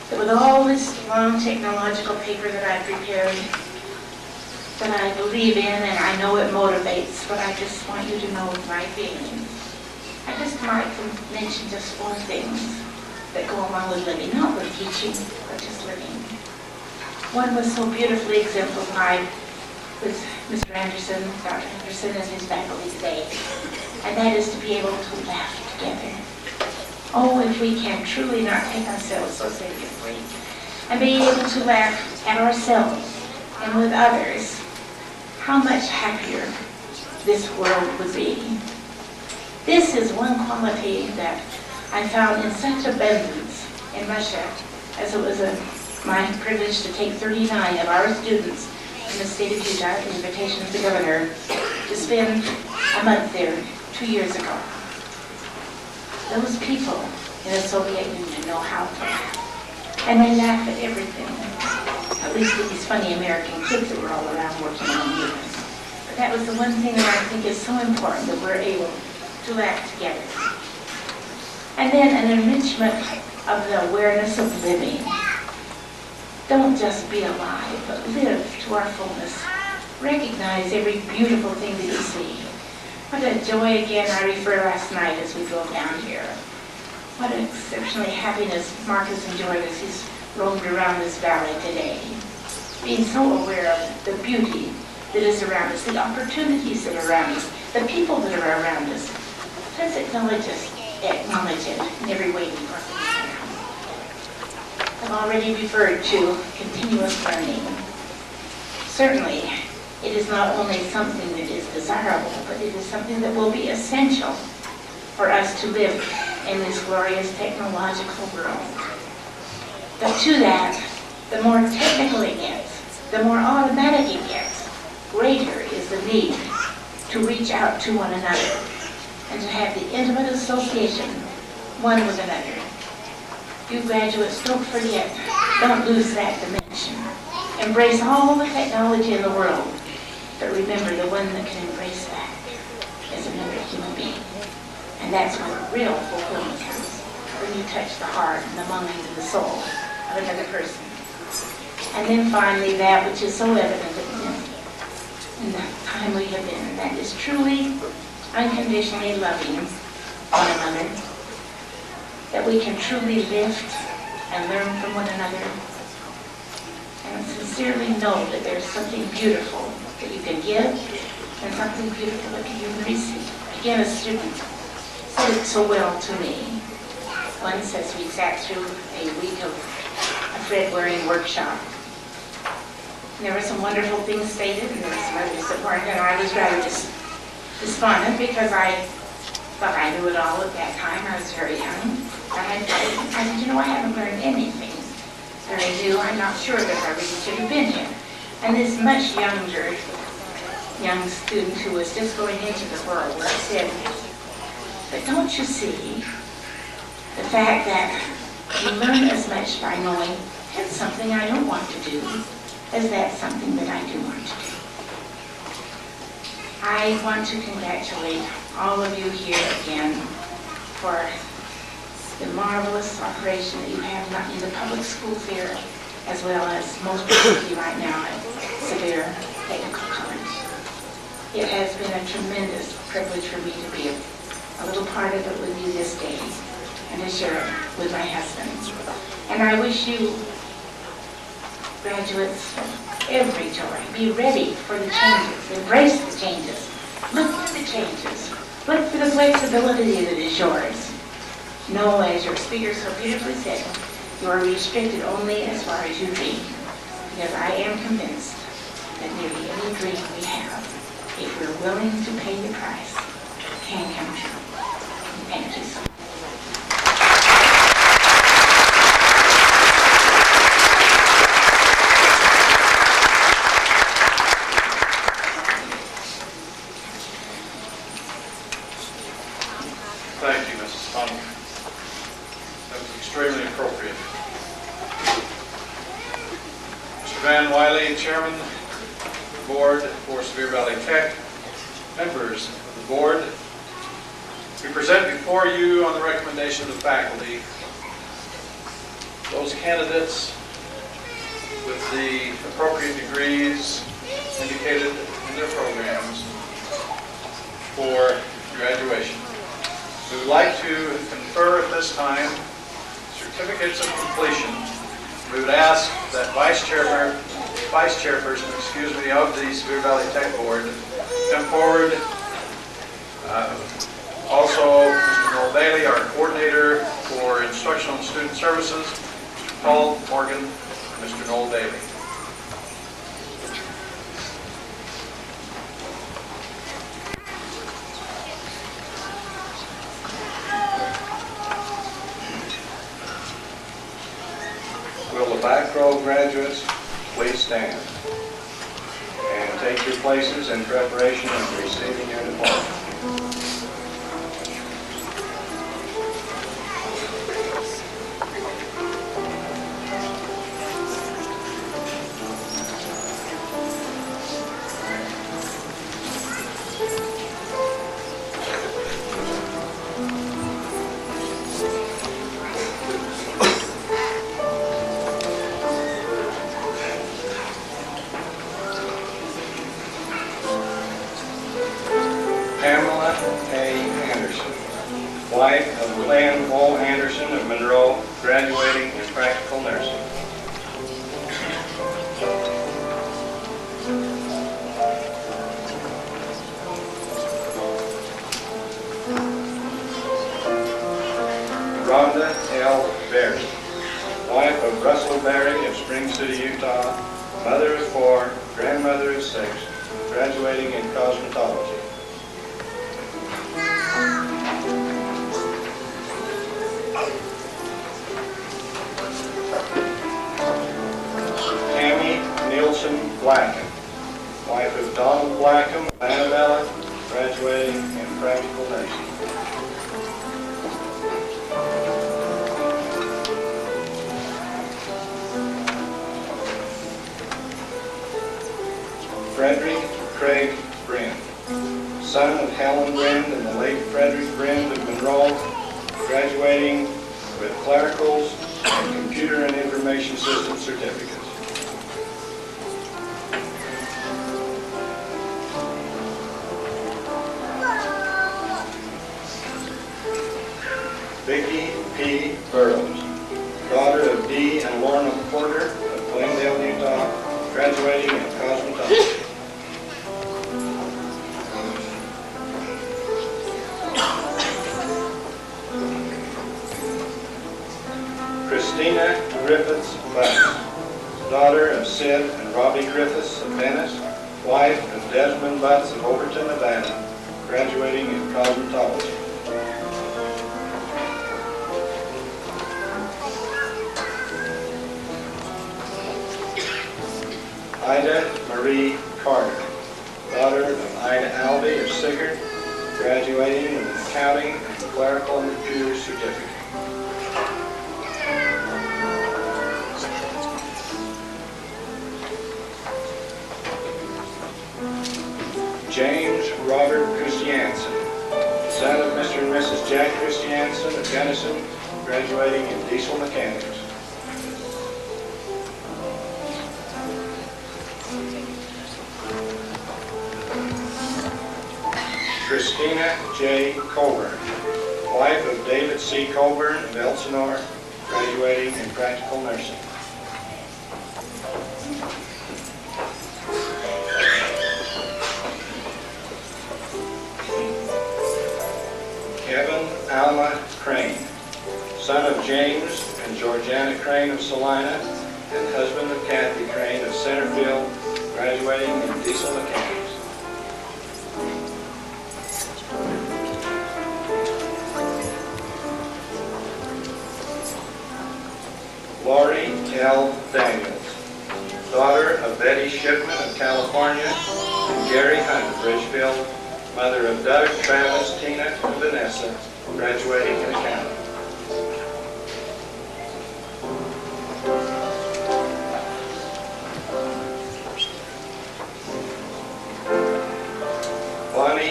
That with all this long technological paper that I've prepared, that I believe in and I know it motivates, but I just want you to know my feelings. I just might mention just 4 things that go along with living, not with teaching, but just living. One was so beautifully exemplified with Mr. Anderson, Dr. Anderson, and his faculty today, and that is to be able to laugh together. Oh, if we can truly not take ourselves so seriously, and be able to laugh at ourselves and with others, how much happier this world would be. This is one quality that I found in such abundance in Russia, as it was my privilege to take 39 of our students in the state of Utah, at the invitation of the governor, to spend a month there 2 years ago. Those people in the Soviet Union know how to laugh, and they laugh at everything. At least with these funny American kids that were all around working on music. But that was the one thing that I think is so important, that we're able to laugh together. And then an enrichment of the awareness of living. Don't just be alive, but live to our fullness. Recognize every beautiful thing that you see. What a joy, again, I refer last night as we drove down here. What an exceptionally happiness Marcus enjoyed as he's roamed around this valley today. Being so aware of the beauty that is around us, the opportunities that are around us, the people that are around us. Let's acknowledge it in every way we possibly can. I've already referred to continuous learning. Certainly, it is not only something that is desirable, but it is something that will be essential for us to live in this glorious technological world. But to that, the more technical it gets, the more automatic it gets, greater is the need to reach out to one another and to have the intimate association one with another. You graduates, don't forget, don't lose that dimension. Embrace all the technology in the world, but remember the one that can embrace that is another human being. And that's where real fulfillment comes, when you touch the heart and the mind and the soul of another person. And then finally, that which is so evident in the time we have been, and that is truly unconditionally loving one another, that we can truly lift and learn from one another, and sincerely know that there's something beautiful that you can give and something beautiful that you can receive. Again, a student said it so well to me. One says we sat through a week of a thread-wearing workshop. And there were some wonderful things stated, and there were some others that weren't, and I was rather despondent because I thought I knew it all at that time. I was very young. And I said, you know, I haven't learned anything very new. I'm not sure that I really should have been here. And this much younger young student who was just going into the world said, but don't you see the fact that you learn as much by knowing that's something I don't want to do as that's something that I do want to do. I want to congratulate all of you here again for the marvelous operation that you have not in the public schools here, as well as most particularly right now at Sevier Technical College. It has been a tremendous privilege for me to be a little part of it with you this day and to share it with my husband. And I wish you graduates every joy. Be ready for the changes. Embrace the changes. Look for the changes. Look for the flexibility that is yours. Know, as your speaker so beautifully said, you are restricted only as far as you dream. Because I am convinced that nearly any dream we have, if we're willing to pay the price, can come true. Thank you so much. Thank you, Mrs. Funk. That was extremely appropriate. Mr. Van Wiley, Chairman of the Board for Sevier Valley Tech, Members of the board, we present before you on the recommendation of the faculty those candidates with the appropriate degrees indicated in their programs for graduation. We would like to confer at this time certificates of completion. We would ask that Vice Chairperson, of the Sevier Valley Tech Board come forward. Also, Mr. Noel Bailey, our coordinator for Instructional and Student Services, Mr. Paul Morgan, Mr. Noel Bailey. Will the back row graduates please stand and take your places in preparation of receiving your diploma. Pamela A. Anderson, wife of Lynn O. Anderson of Monroe, graduating in practical nursing. Rhonda L. Berry, wife of Russell Berry of Spring City, Utah, mother of 4, grandmother of 6, graduating in cosmetology. Nielsen Blackham, wife of Donald Blackham of Annabella, graduating in practical nursing. Frederick Craig Bryn, son of Helen Bryn and the late Frederick Bryn of Monroe, graduating with clericals and computer and information system certificates. Vicki P. Burrows, daughter of Dee and Lorna Porter of Glendale, Utah, graduating in cosmetology. Christina Griffiths Butts, daughter of Sid and Robbie Griffiths of Venice, wife of Desmond Butts of Overton, Nevada, graduating in cosmetology. Ida Marie Carter, daughter of Ida Albee of Sickert, graduating with an accounting and clerical and computer certificate. James Robert Christiansen, son of Mr. and Mrs. Jack Christiansen of Gunnison, graduating in diesel mechanics. Christina J. Colburn, wife of David C. Colburn of Elsinore, graduating in practical nursing. Kevin Alma Crane, son of James and Georgiana Crane of Salina, and husband of Kathy Crane of Centerfield, graduating in diesel mechanics. Lori L. Daniels, daughter of Betty Shipman of California and Gary Hunt of Ridgefield, mother of Doug, Travis, Tina, and Vanessa, graduating in accounting. Bonnie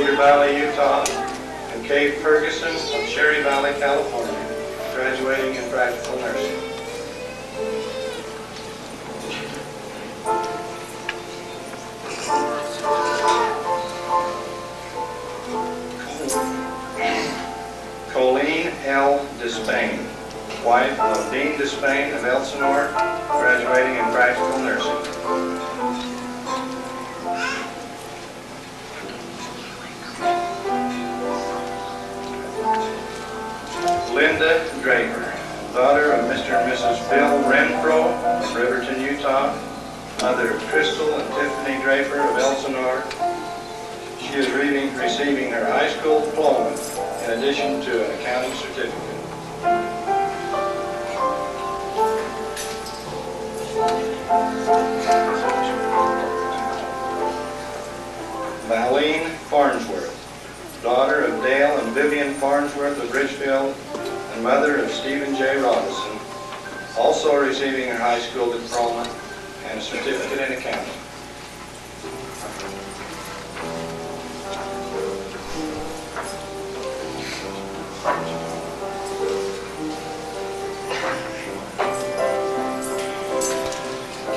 Cedar Valley, Utah, and Kate Ferguson of Cherry Valley, California, graduating in practical nursing. Colleen L. Despain, wife of Dean Despain of Elsinore, graduating in practical nursing. Linda Draper, daughter of Mr. and Mrs. Bill Renfro of Riverton, Utah, mother of Crystal and Tiffany Draper of Elsinore. She is receiving her high school diploma in addition to an accounting certificate. Marlene Farnsworth, daughter of Dale and Vivian Farnsworth of Richfield and mother of Stephen J. Robinson, also receiving her high school diploma and a certificate in accounting.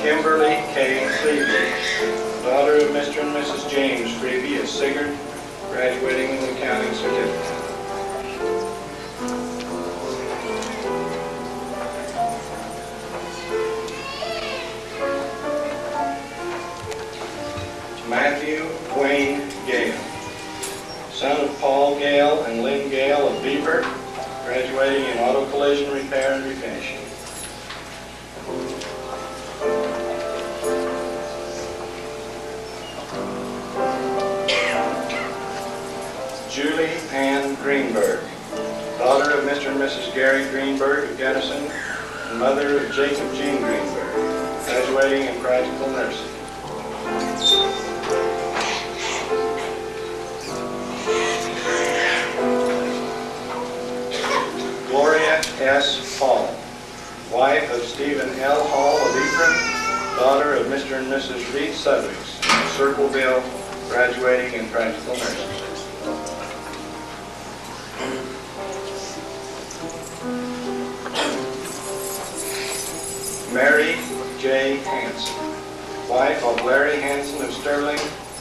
Kimberly K. Sevier, daughter of Mr. and Mrs. James Freeby of Sigurd, graduating with an accounting certificate. Matthew Wayne Gale, son of Paul Gale and Lynn Gale of Beaver, graduating in auto collision repair and refinishing. Julie Ann Greenberg, daughter of Mr. and Mrs. Gary Greenberg of Gunnison and mother of Jacob Jean Greenberg, graduating in practical nursing. Gloria S. Hall, wife of Stephen L. Hall of Ephraim, daughter of Mr. and Mrs. Reed Sotheby's of Circleville, graduating in practical nursing. Mary J. Hanson, wife of Larry Hanson of Sterling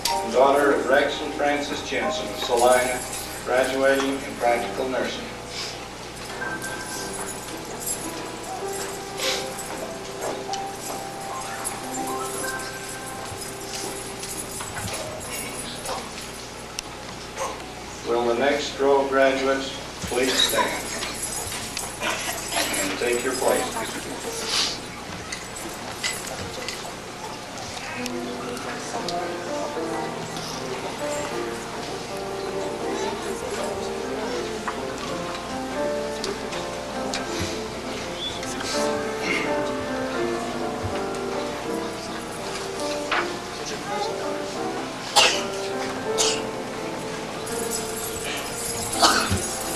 and daughter of Rex and Francis Jensen of Salina, graduating in practical nursing. Will the next row of graduates please stand and take your places?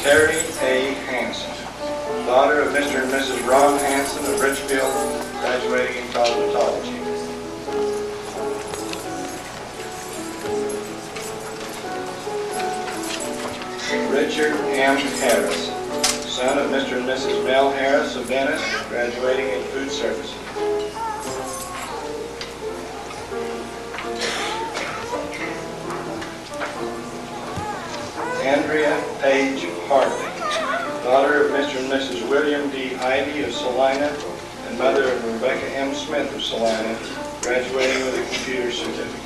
Terry A. Hanson, daughter of Mr. and Mrs. Ron Hanson of Richfield, graduating in cosmetology. Richard M. Harris, son of Mr. and Mrs. Mel Harris of Venice, graduating in food services. Andrea Page Hartley, daughter of Mr. and Mrs. William D. Ivy of Salina and mother of Rebecca M. Smith of Salina, graduating with a computer certificate.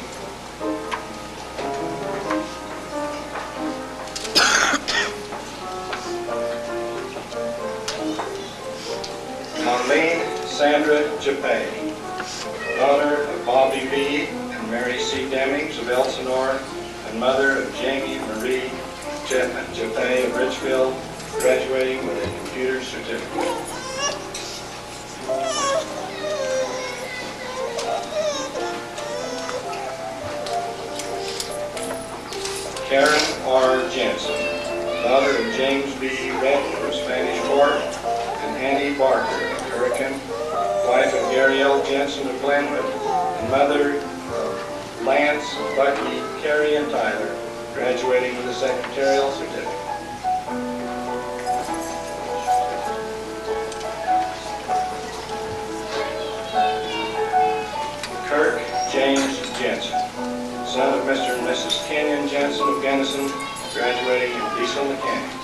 Marlene Sandra Japay, daughter of Bobby B. and Mary C. Demings of Elsinore and mother of Jamie Marie Japay of Richfield, graduating with a computer certificate. Karen R. Jensen, daughter of James B. Redden of Spanish Fork and Annie Barker of Hurricane, wife of Gary L. Jensen of Glenwood, and mother of Lance, Bucky, Carrie, and Tyler, graduating with a secretarial certificate. Kirk James Jensen, son of Mr. and Mrs. Kenyon Jensen of Gunnison, graduating in diesel mechanics.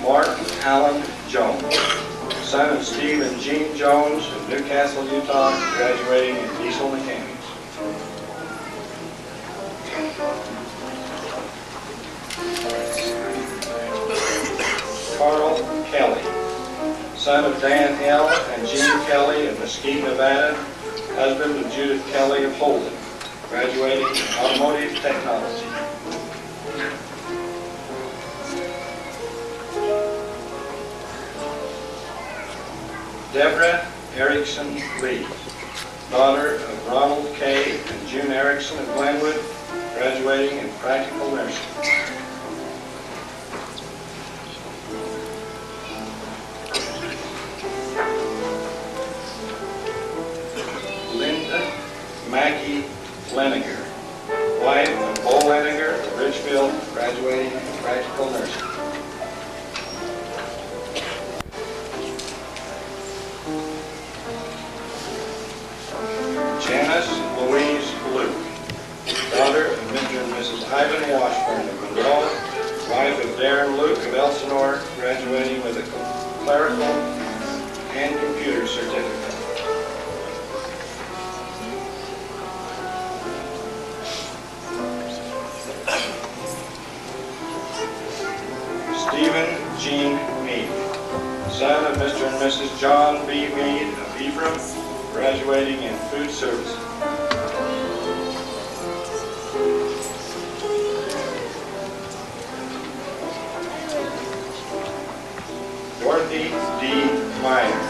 Mark Allen Jones, son of Steve and Jean Jones of Newcastle, Utah, graduating in diesel mechanics. Carl Kelly, son of Dan L. and Jean Kelly of Mesquite, Nevada, husband of Judith Kelly of Holden, graduating in automotive technology. Deborah Erickson Lee, daughter of Ronald K. and June Erickson of Glenwood, graduating in practical nursing. Linda Mackey Leniger, wife of Bo Leniger of Ridgefield, graduating in practical nursing. Janice Louise Luke, daughter of Mr. and Mrs. Ivan Washburn of Monroe, wife of Darren Luke of Elsinore, graduating with a clerical and computer certificate. Stephen Gene Meade, son of Mr. and Mrs. John B. Meade of Ephraim, graduating in food services. Dorothy D. Miner,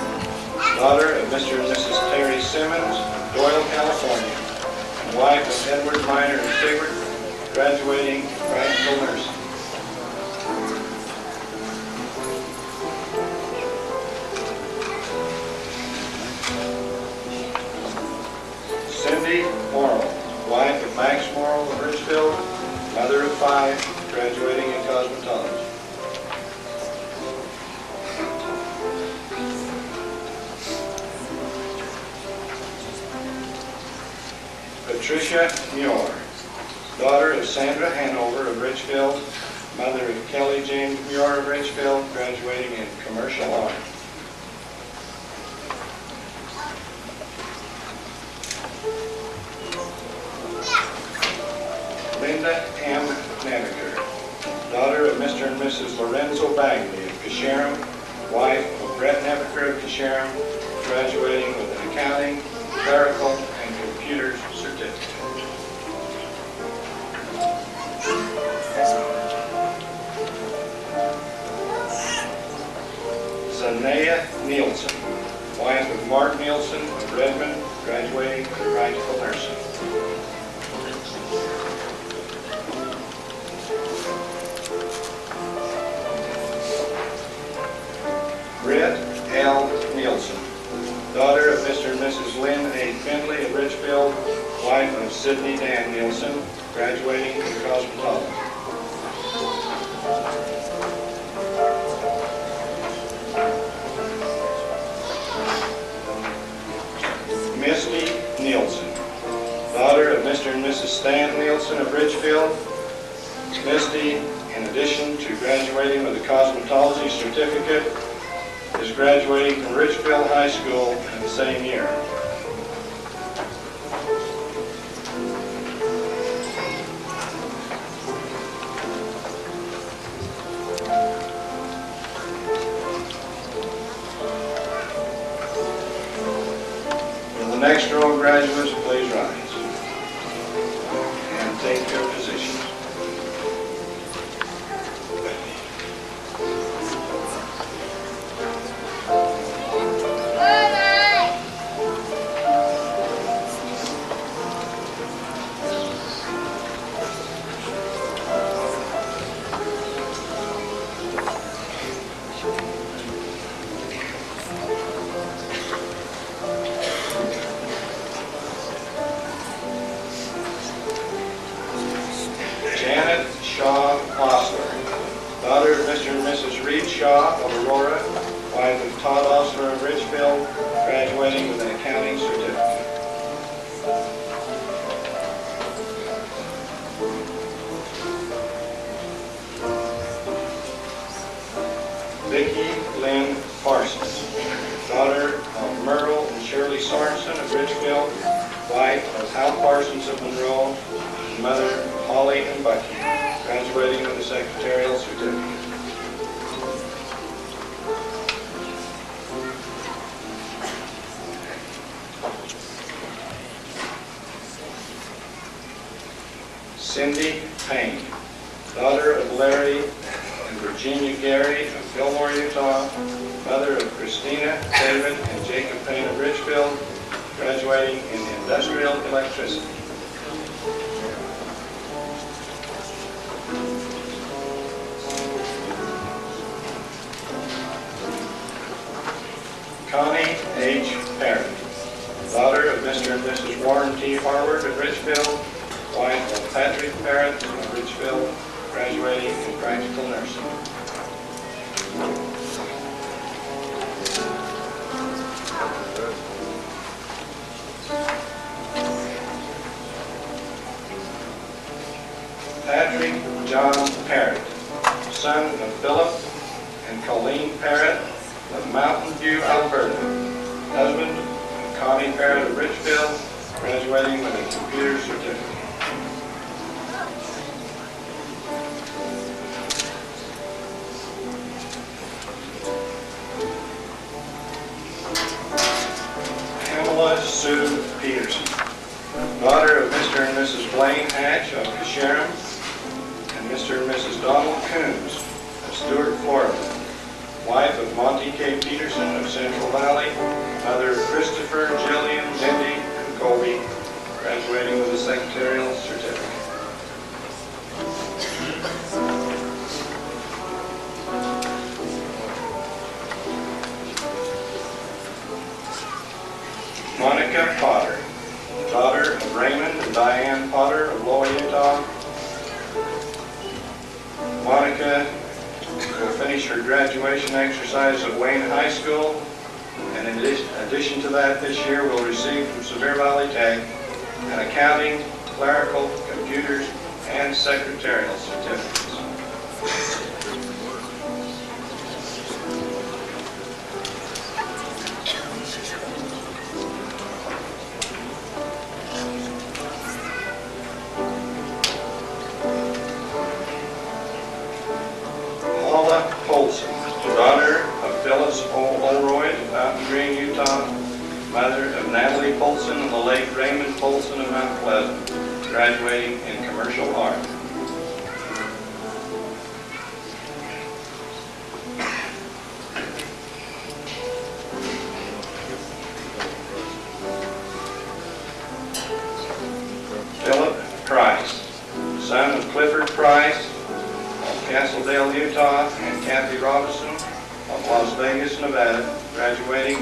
daughter of Mr. and Mrs. Terry Simmons of Doyle, California, and wife of Edward Miner and Sigurd, graduating in practical nursing. Cindy Morrill, wife of Max Morrill of Ridgefield, mother of 5, graduating in cosmetology. Patricia Muir, daughter of Sandra Hanover of Ridgefield, mother of Kelly James Muir of Ridgefield, graduating in commercial art. Linda M. Neviker, daughter of Mr. and Mrs. Lorenzo Bagley of Casharum, wife of Brett Neviker of Casharum, graduating with an accounting, clerical, and computers certificate. Zanaya Nielsen, wife of Mark Nielsen of Redmond, graduating with practical nursing. Britt L. Nielsen, daughter of Mr. and Mrs. Lynn A. Findley of Ridgefield, wife of Sidney Dan Nielsen, graduating in cosmetology. Misty Nielsen, daughter of Mr. and Mrs. Stan Nielsen of Ridgefield. Misty, in addition to graduating with a cosmetology certificate, is graduating from Ridgefield High School in the same year. Will the next row of graduates please rise and take their positions. graduating with an accounting certificate. Vicki Lynn Parsons, daughter of Myrtle and Shirley Sorensen of Ridgefield, wife of Hal Parsons of Monroe, and mother of Holly and Bucky, graduating with a secretarial certificate. Cindy Payne, daughter of Larry and Virginia Gary of Fillmore, Utah, mother of Christina, David, and Jacob Payne of Ridgefield, graduating in industrial electricity. Connie H. Parrott, daughter of Mr. and Mrs. Warren T. Harvard of Ridgefield, wife of Patrick Parrott of Ridgefield, graduating in practical nursing. Patrick John Parrott, son of Philip and Colleen Parrott of Mountain View, Alberta, husband of Connie Parrott of Ridgefield, graduating with a computer certificate. Pamela Sue Peterson, daughter of Mr. and Mrs. Blaine Hatch of Casharon, and Mr. and Mrs. Donald Coombs of Stuart, Florida, wife of Monty K. Peterson of Central Valley, mother of Christopher, Jillian, Mindy, and Colby, graduating with a secretarial certificate. Monica Potter, daughter of Raymond and Diane Potter of Loa, Utah. Monica will finish her graduation exercise at Wayne High School, and in addition to that, this year will receive from Sevier Valley Tech an accounting, clerical, computers, and secretarial certificates. Paula Polson, daughter of Phyllis Olroyd of Mountain Green, Utah, mother of Natalie Polson and the late Raymond Polson of Mount Pleasant, graduating in commercial art. Philip Price, son of Clifford Price of Castledale, Utah, and Kathy Robinson of Las Vegas, Nevada, graduating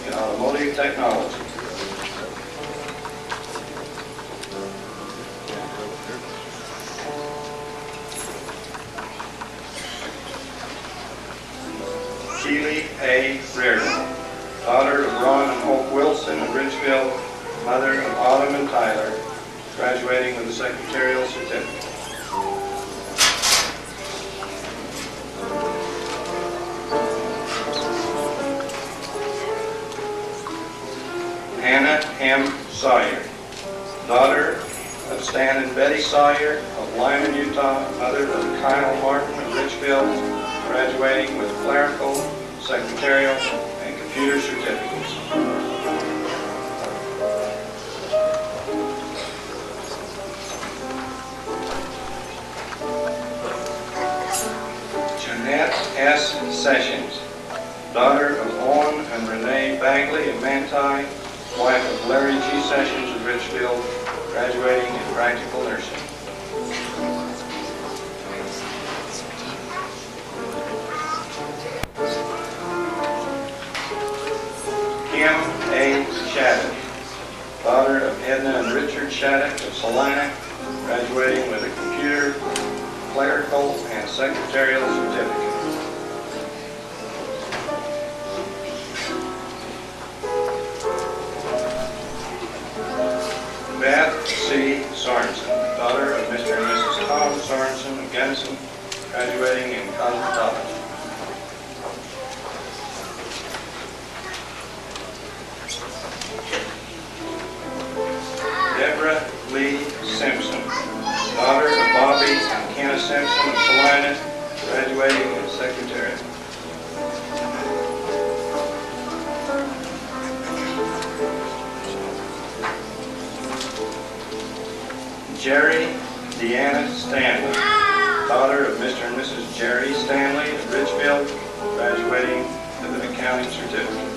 in automotive technology. Keely A. Reardon, daughter of Ron and Hope Wilson of Ridgefield, mother of Autumn and Tyler, graduating with a secretarial certificate. Hannah M. Sawyer, daughter of Stan and Betty Sawyer of Lyman, Utah, mother of Kyle Martin of Ridgefield, graduating with clerical, secretarial, and computer certificates. Jeanette S. Sessions, daughter of Owen and Renee Bagley of Manti, wife of Larry G. Sessions of Ridgefield, graduating in practical nursing. Kim A. Shattuck, daughter of Edna and Richard Shattuck of Salina, graduating with a computer, clerical, and secretarial certificate. graduating in cosmetology. Deborah Lee Simpson, daughter of Bobby and Kenna Simpson of Salina, graduating in secretariat. Jerry Deanna Stanley, daughter of Mr. and Mrs. Jerry Stanley of Ridgefield, graduating with an accounting certificate.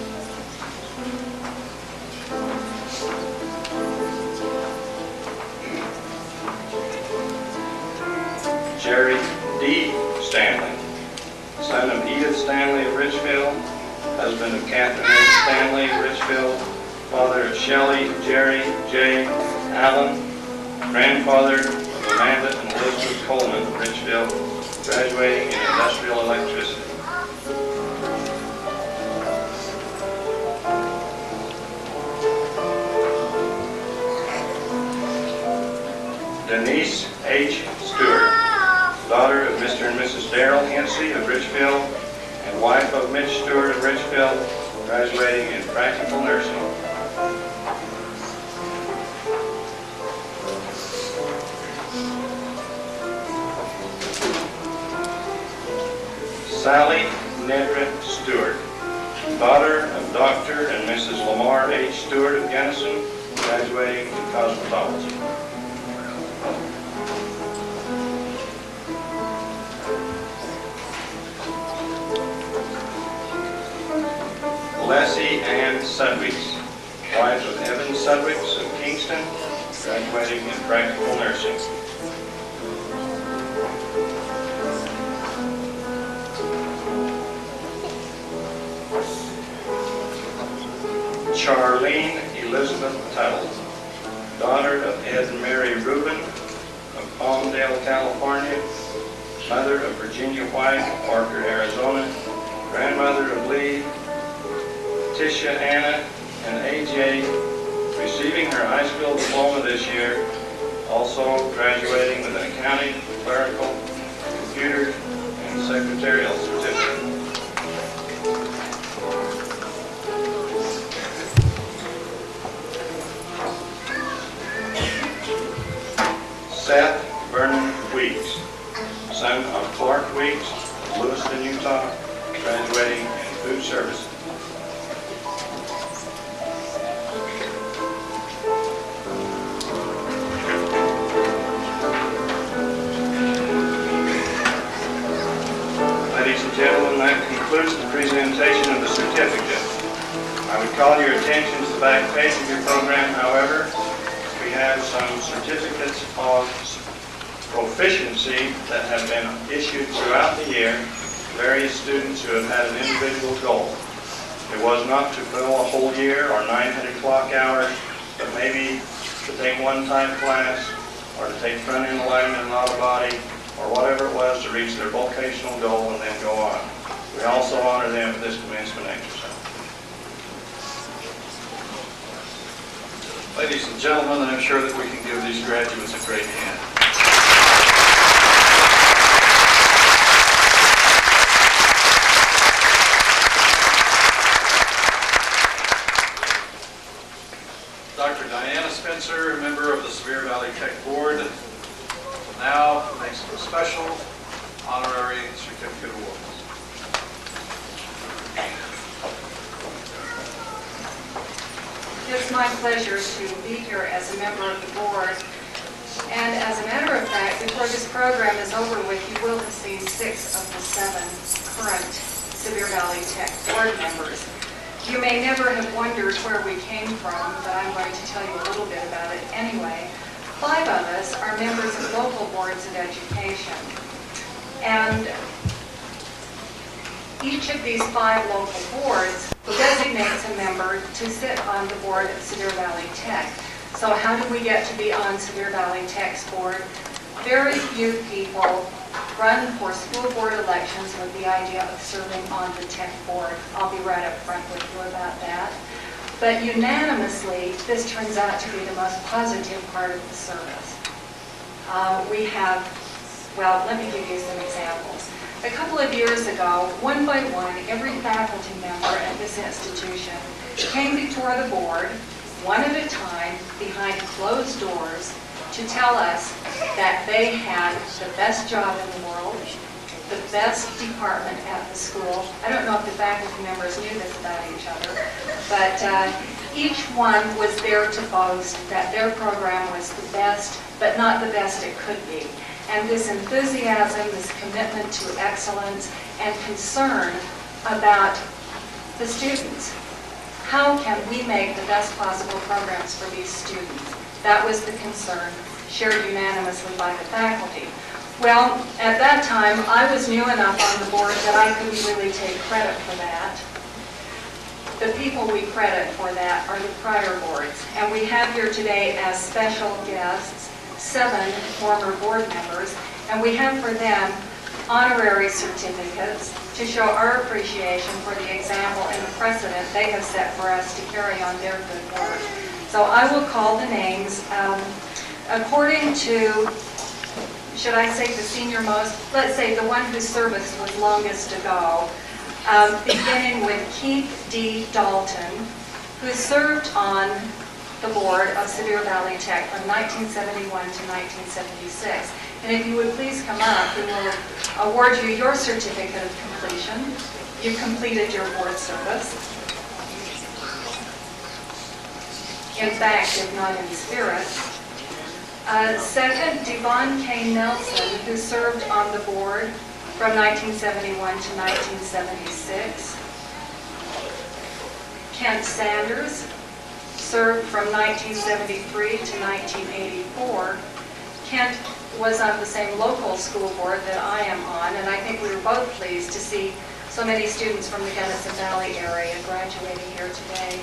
Jerry D. Stanley, son of Edith Stanley of Ridgefield, husband of Catherine H. Stanley of Ridgefield, father of Shelley, Jerry J. Allen, grandfather of Amanda and Elizabeth Coleman of Ridgefield, graduating in industrial electricity. Denise H. Stewart, daughter of Mr. and Mrs. Darrell Hensey of Ridgefield and wife of Mitch Stewart of Ridgefield, graduating in practical nursing. Sally Nedra Stewart, daughter of Dr. and Mrs. Lamar H. Stewart of Gunnison, graduating in cosmetology. Leslie Ann Sudweeks, wife of Evan Sudweeks of Kingston, graduating in practical nursing. Charlene Elizabeth Tuttle, daughter of Ed and Mary Rubin of Palmdale, California, mother of Virginia White of Parker, Arizona, grandmother of Lee, Tisha Anna, and AJ, receiving her high school diploma this year, also graduating with an accounting, clerical, computer, and secretarial certificate. Seth Vernon Weeks, son of Clark Weeks of Lewiston, Utah, graduating in food services. Ladies and gentlemen, that concludes the presentation of the certificate. I would call your attention to the back page of your program, however. We have some certificates of proficiency that have been issued throughout the year to various students who have had an individual goal. It was not to fill a whole year or 900 clock hours, but maybe to take one-time class or to take front-end alignment and auto body or whatever it was to reach their vocational goal and then go on. We also honor them for this commencement exercise. Ladies and gentlemen, I'm sure that we can give these graduates a great hand. Dr. Diana Spencer, a member of the Sevier Valley Tech Board, will now make some special honorary certificate awards. It's my pleasure to be here as a member of the board. And as a matter of fact, before this program is over with, you will have seen 6 of the 7 current Sevier Valley Tech board members. You may never have wondered where we came from, but I'm going to tell you a little bit about it anyway. 5 of us are members of local boards of education. And each of these 5 local boards designates a member to sit on the board of Sevier Valley Tech. So how do we get to be on Sevier Valley Tech's board? Very few people run for school board elections with the idea of serving on the Tech board. I'll be right up front with you about that. But unanimously, this turns out to be the most positive part of the service. We have Well, let me give you some examples. A couple of years ago, one by one, every faculty member at this institution came before the board, one at a time, behind closed doors, to tell us that they had the best job in the world, the best department at the school. I don't know if the faculty members knew this about each other, but each one was there to boast that their program was the best, but not the best it could be. And this enthusiasm, this commitment to excellence, and concern about the students. How can we make the best possible programs for these students? That was the concern, shared unanimously by the faculty. Well, at that time, I was new enough on the board that I couldn't really take credit for that. The people we credit for that are the prior boards. And we have here today as special guests 7 former board members, and we have for them honorary certificates to show our appreciation for the example and the precedent they have set for us to carry on their good work. So I will call the names. According to, should I say the senior most, let's say the one whose service was longest ago, beginning with Keith D. Dalton, who served on the board of Sevier Valley Tech from 1971 to 1976. And if you would please come up, we will award you your certificate of completion. You've completed your board service. In fact, if not in spirit. Second, Devon K. Nelson, who served on the board from 1971 to 1976. Kent Sanders served from 1973 to 1984. Kent was on the same local school board that I am on, and I think we were both pleased to see so many students from the Gunnison Valley area graduating here today.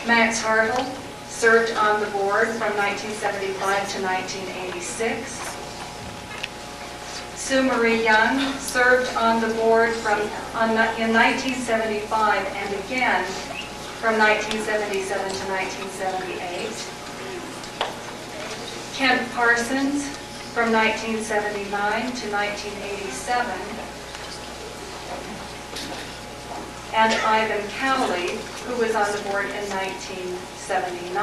Max Hartle served on the board from 1975 to 1986. Sue Marie Young served on the board in 1975 and again from 1977 to 1978. Kent Parsons from 1979 to 1987. And Ivan Cowley, who was on the board in 1979.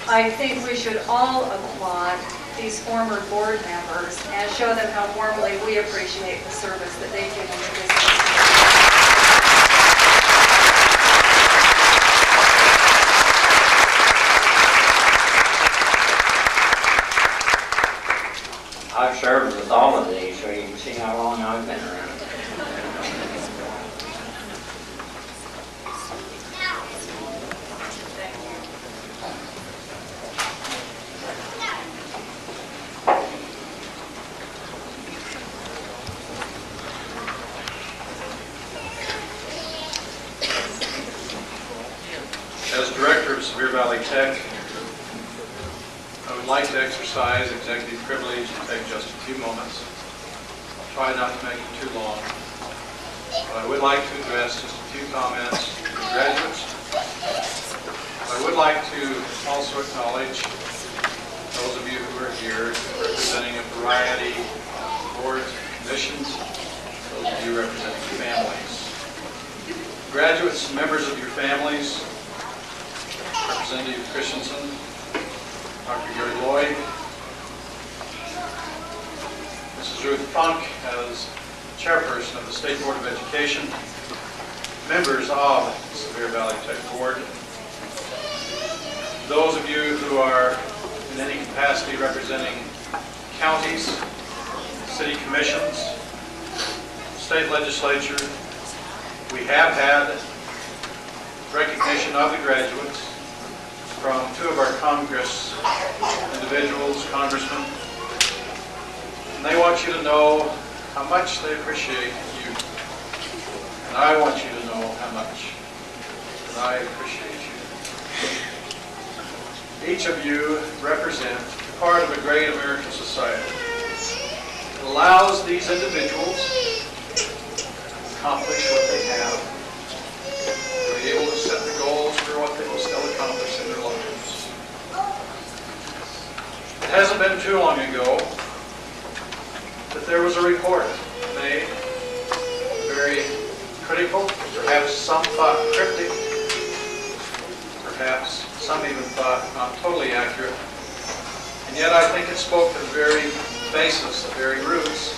I think we should all applaud these former board members and show them how warmly we appreciate the service that they've given to this institution. I've served with all of these, so you can see how long I've been around. As director of Sevier Valley Tech, I would like to exercise executive privilege and take just a few moments. I'll try not to make it too long, but I would like to address just a few comments to the graduates. I would like to also acknowledge those of you who are here representing a variety of boards and commissions, those of you representing families. Graduates and members of your families, Representative Christensen, Dr. Gary Lloyd, Mrs. Ruth Funk as chairperson of the State Board of Education, members of the Sevier Valley Tech Board, those of you who are in any capacity representing counties, city commissions, state legislature. We have had recognition of the graduates from 2 of our Congress individuals, congressmen. And they want you to know how much they appreciate you. And I want you to know how much that I appreciate you. Each of you represent part of a great American society. It allows these individuals to accomplish what they have. Be able to set the goals for what they will still accomplish in their lives. It hasn't been too long ago that there was a report made, very critical, perhaps some thought cryptic, perhaps some even thought not totally accurate. And yet I think it spoke to the very basis, the very roots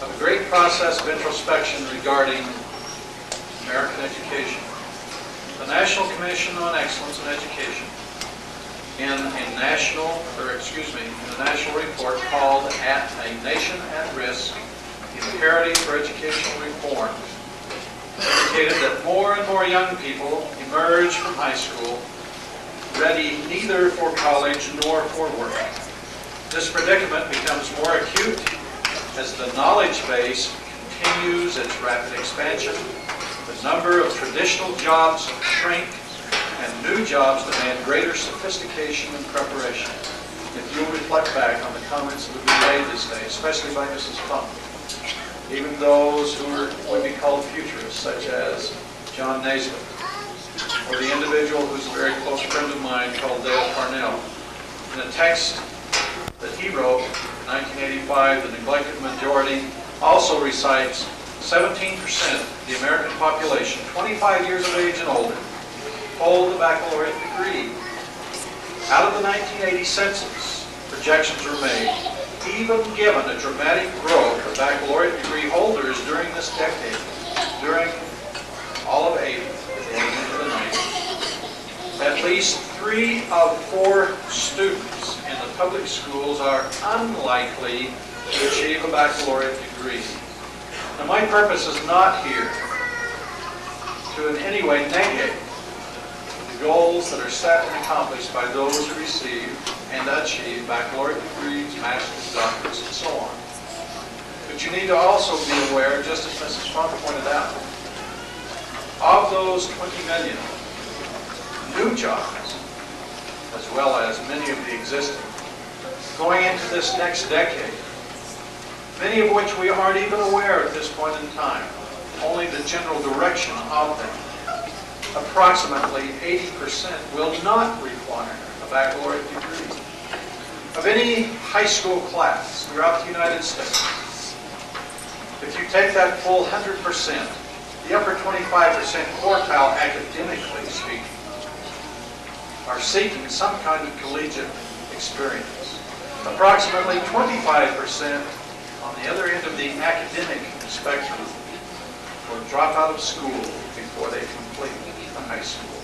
of a great process of introspection regarding American education. The National Commission on Excellence in Education, in a national report called A Nation at Risk, the Imperative for Educational Reform, indicated that more and more young people emerge from high school ready neither for college nor for work. This predicament becomes more acute as the knowledge base continues its rapid expansion. The number of traditional jobs shrink, and new jobs demand greater sophistication and preparation. If you'll reflect back on the comments that have been made this day, especially by Mrs. Funk, even those who would be called futurists, such as John Naismith, or the individual who's a very close friend of mine called Dale Parnell, in a text that he wrote in 1985, The Neglected Majority, also recites 17% of the American population, 25 years of age and older, hold the baccalaureate degree. Out of the 1980 census, projections were made, even given a dramatic growth of baccalaureate degree holders during this decade, during all of 80, going into the 90s, at least 3 of 4 students in the public schools are unlikely to achieve a baccalaureate degree. Now, my purpose is not here to in any way negate the goals that are set and accomplished by those who receive and achieve baccalaureate degrees, master's, doctorates, and so on. But you need to also be aware, just as Mrs. Funk pointed out, of those 20 million new jobs, as well as many of the existing, going into this next decade, many of which we aren't even aware at this point in time, only the general direction of them. Approximately 80% will not require a baccalaureate degree. Of any high school class throughout the United States, if you take that full 100%, the upper 25% quartile, academically speaking, are seeking some kind of collegiate experience. Approximately 25% on the other end of the academic spectrum will drop out of school before they complete a high school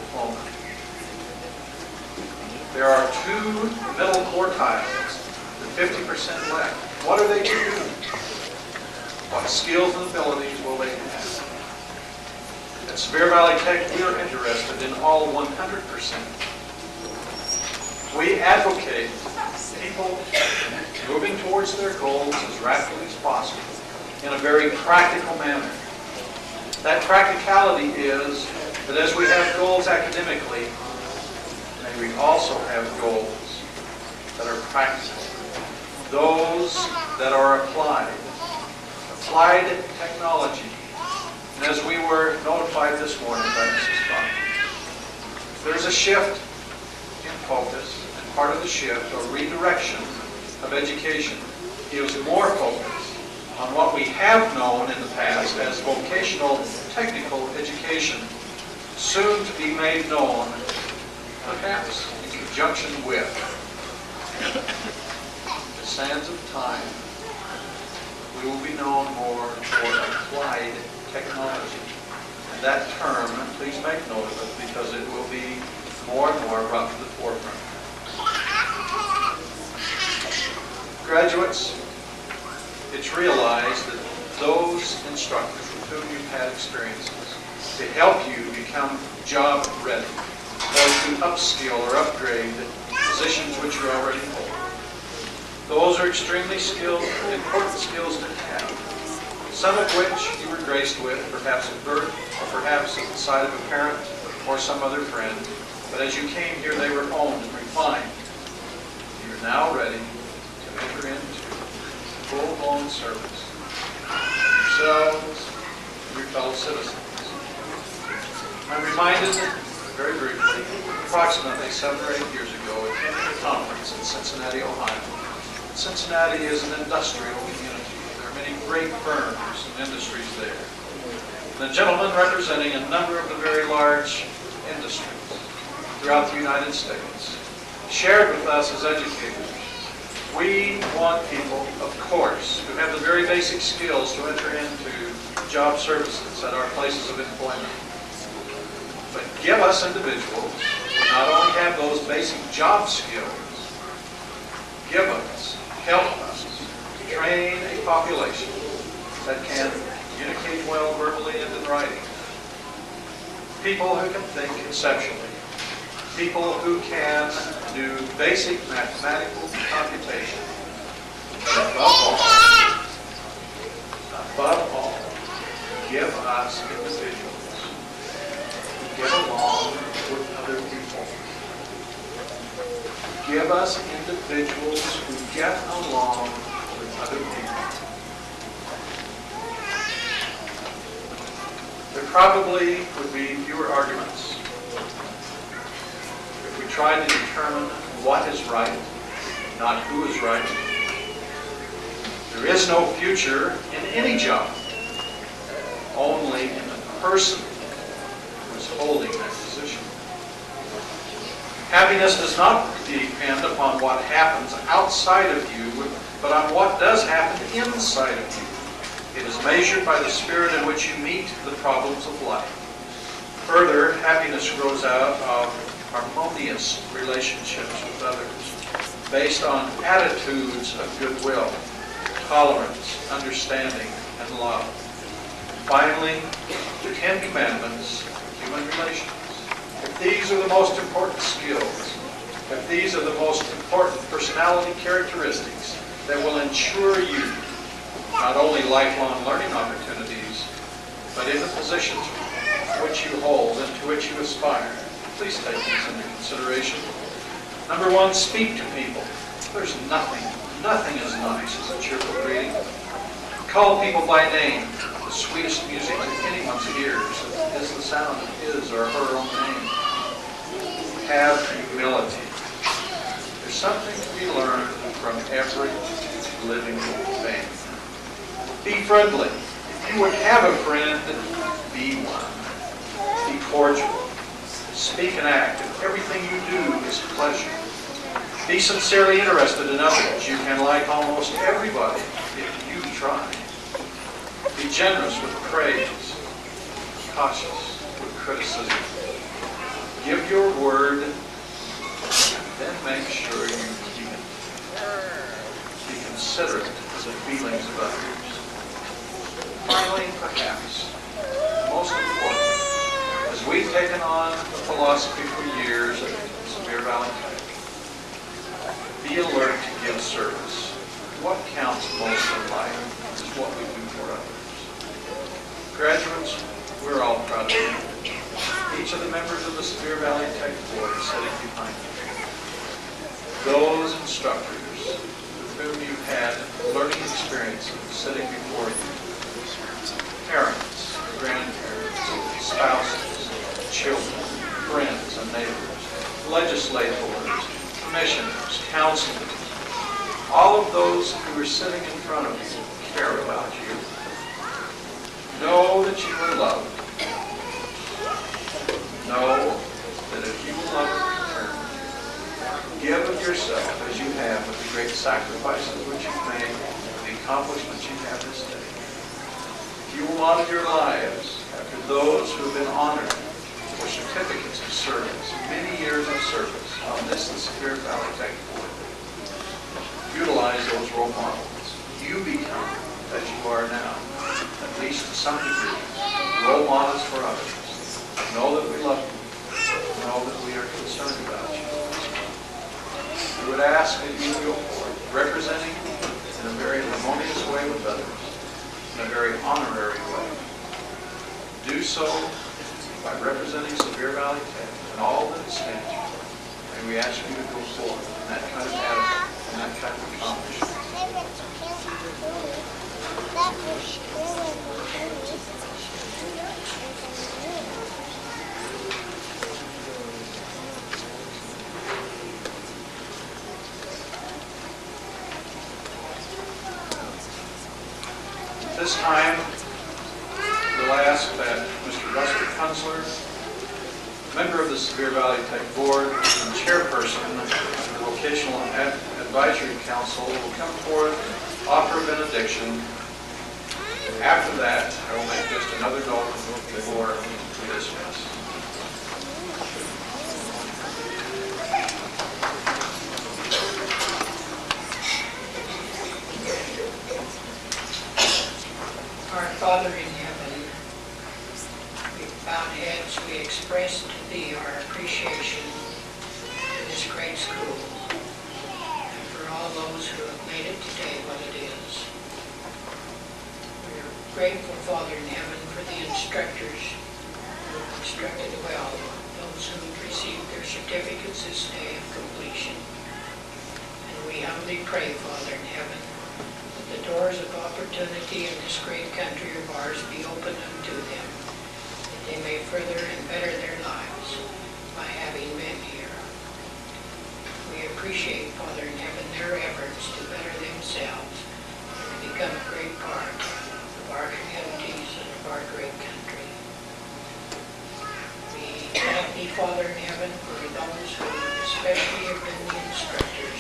diploma. There are 2 middle quartiles, the 50% left. What are they to do? What skills and abilities will they have? At Sevier Valley Tech, we are interested in all 100%. We advocate people moving towards their goals as rapidly as possible in a very practical manner. That practicality is that as we have goals academically, may we also have goals that are practical, those that are applied technology. And as we were notified this morning by Mrs. Funk, there's a shift in focus, and part of the shift or redirection of education gives more focus on what we have known in the past as vocational technical education, soon to be made known, perhaps in conjunction with the sands of time. We will be known more for applied technology. And that term, please make note of it, because it will be more and more brought to the forefront. Graduates, it's realized that those instructors with whom you've had experiences to help you become job ready, or to upskill or upgrade positions which you already hold. Those are extremely important skills to have, some of which you were graced with, perhaps at birth, or perhaps at the side of a parent or some other friend. But as you came here, they were honed and refined. You're now ready to enter into full-blown service yourselves and your fellow citizens. I'm reminded very briefly, approximately 7 or 8 years ago, attending a conference in Cincinnati, Ohio. Cincinnati is an industrial community. There are many great firms and industries there. And a gentleman representing a number of the very large industries throughout the United States shared with us as educators, we want people, of course, who have the very basic skills to enter into job services at our places of employment. But give us individuals who not only have those basic job skills, give us, help us train a population that can communicate well verbally and in writing. People who can think conceptually. People who can do basic mathematical computation. Above all, give us individuals who get along with other people. Give us individuals who get along with other people. There probably would be fewer arguments if we tried to determine what is right, not who is right. There is no future in any job, only in the person who is holding that position. Happiness does not depend upon what happens outside of you, but on what does happen inside of you. It is measured by the spirit in which you meet the problems of life. Further, happiness grows out of harmonious relationships with others, based on attitudes of goodwill, tolerance, understanding, and love. Finally, the 10 Commandments of human relations. If these are the most important skills, if these are the most important personality characteristics that will ensure you not only lifelong learning opportunities, but in the positions which you hold and to which you aspire, please take these into consideration. Number 1, speak to people. There's nothing as nice as a cheerful greeting. Call people by name. The sweetest music to anyone's ears is the sound of his or her own name. Have humility. There's something to be learned from every living thing. Be friendly. If you would have a friend, be one. Be cordial. Speak and act. If everything you do is pleasure. Be sincerely interested in others. You can like almost everybody if you try. Be generous with praise. Cautious with criticism. Give your word, and then make sure you keep it. Be considerate of the feelings of others. Finally, perhaps, most important, as we've taken on the philosophy for years at Sevier Valley Tech, be alert to give service. What counts most in life is what we do for others. Graduates, we're all proud of you. Each of the members of the Sevier Valley Tech Board is sitting behind you. Those instructors with whom you've had learning experiences sitting before you. Parents, grandparents, spouses, children, friends and neighbors, legislators, commissioners, counselors, all of those who are sitting in front of you care about you. Know that you are loved. Know that if you will love in return, give of yourself as you have with the great sacrifices which you've made, the accomplishments you have this day. You will model your lives after those who have been honored for certificates of service, many years of service on this the Sevier Valley Tech Board. Utilize those role models. You become, as you are now, at least to some degree, role models for others. Know that we love you. Know that we are concerned about you. We would ask that you go forward, representing in a very harmonious way with others, in a very honorary way. Do so by representing Sevier Valley Tech and all that it stands for. And we ask you to go forward in that kind of attitude and that kind of accomplishment. This time, we'll ask that Mr. Russell Kunzler, member of the Sevier Valley Tech Board and chairperson of the Vocational Advisory Council, will come forth, offer a benediction. After that, I will make just another note before we dismiss. Our Father in heaven, with bowed heads, we express to Thee our appreciation for this great school and for all those who have made it today what it is. We are grateful, Father in heaven, for the instructors who have instructed well, those who have received their certificates this day of completion. And we humbly pray, Father in heaven, the doors of opportunity in this great country of ours be opened unto them, that they may further and better their lives by having been here. We appreciate, Father in heaven, their efforts to better themselves and to become a great part of our communities and of our great country. We thank Thee, Father in heaven, for those who especially have been the instructors,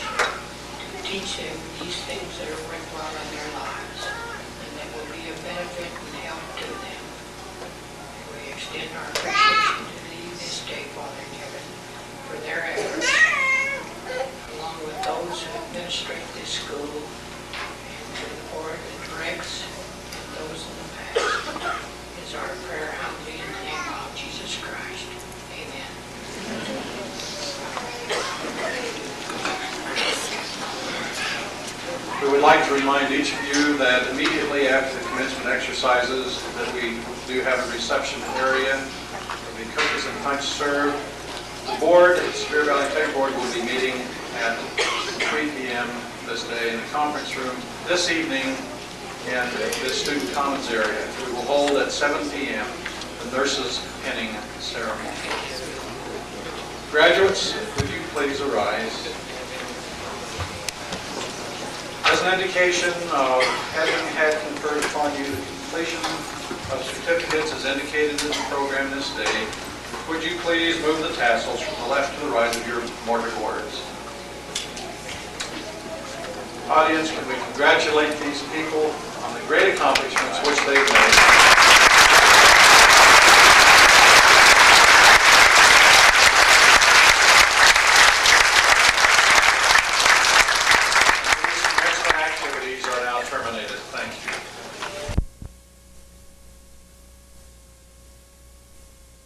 teach them these things that are worthwhile in their lives and that will be of benefit and help to them. And we extend our appreciation to Thee this day, Father in heaven, for their efforts, along with those who administrate this school, and to the board that directs, and those in the past, is our prayer humbly in the name of Jesus Christ. Amen. We would like to remind each of you that immediately after the commencement exercises that we do have a reception area. There'll be cookies and punch served. The board, the Sevier Valley Tech Board, will be meeting at 3 p.m. this day in the conference room. This evening in this student commons area, we will hold at 7 p.m. the nurses penning ceremony. Graduates, would you please arise? As an indication of having had conferred upon you the completion of certificates as indicated in the program this day, would you please move the tassels from the left to the right of your mortar boards? Audience, can we congratulate these people on the great accomplishments which they've made? Activities are now terminated. Thank you.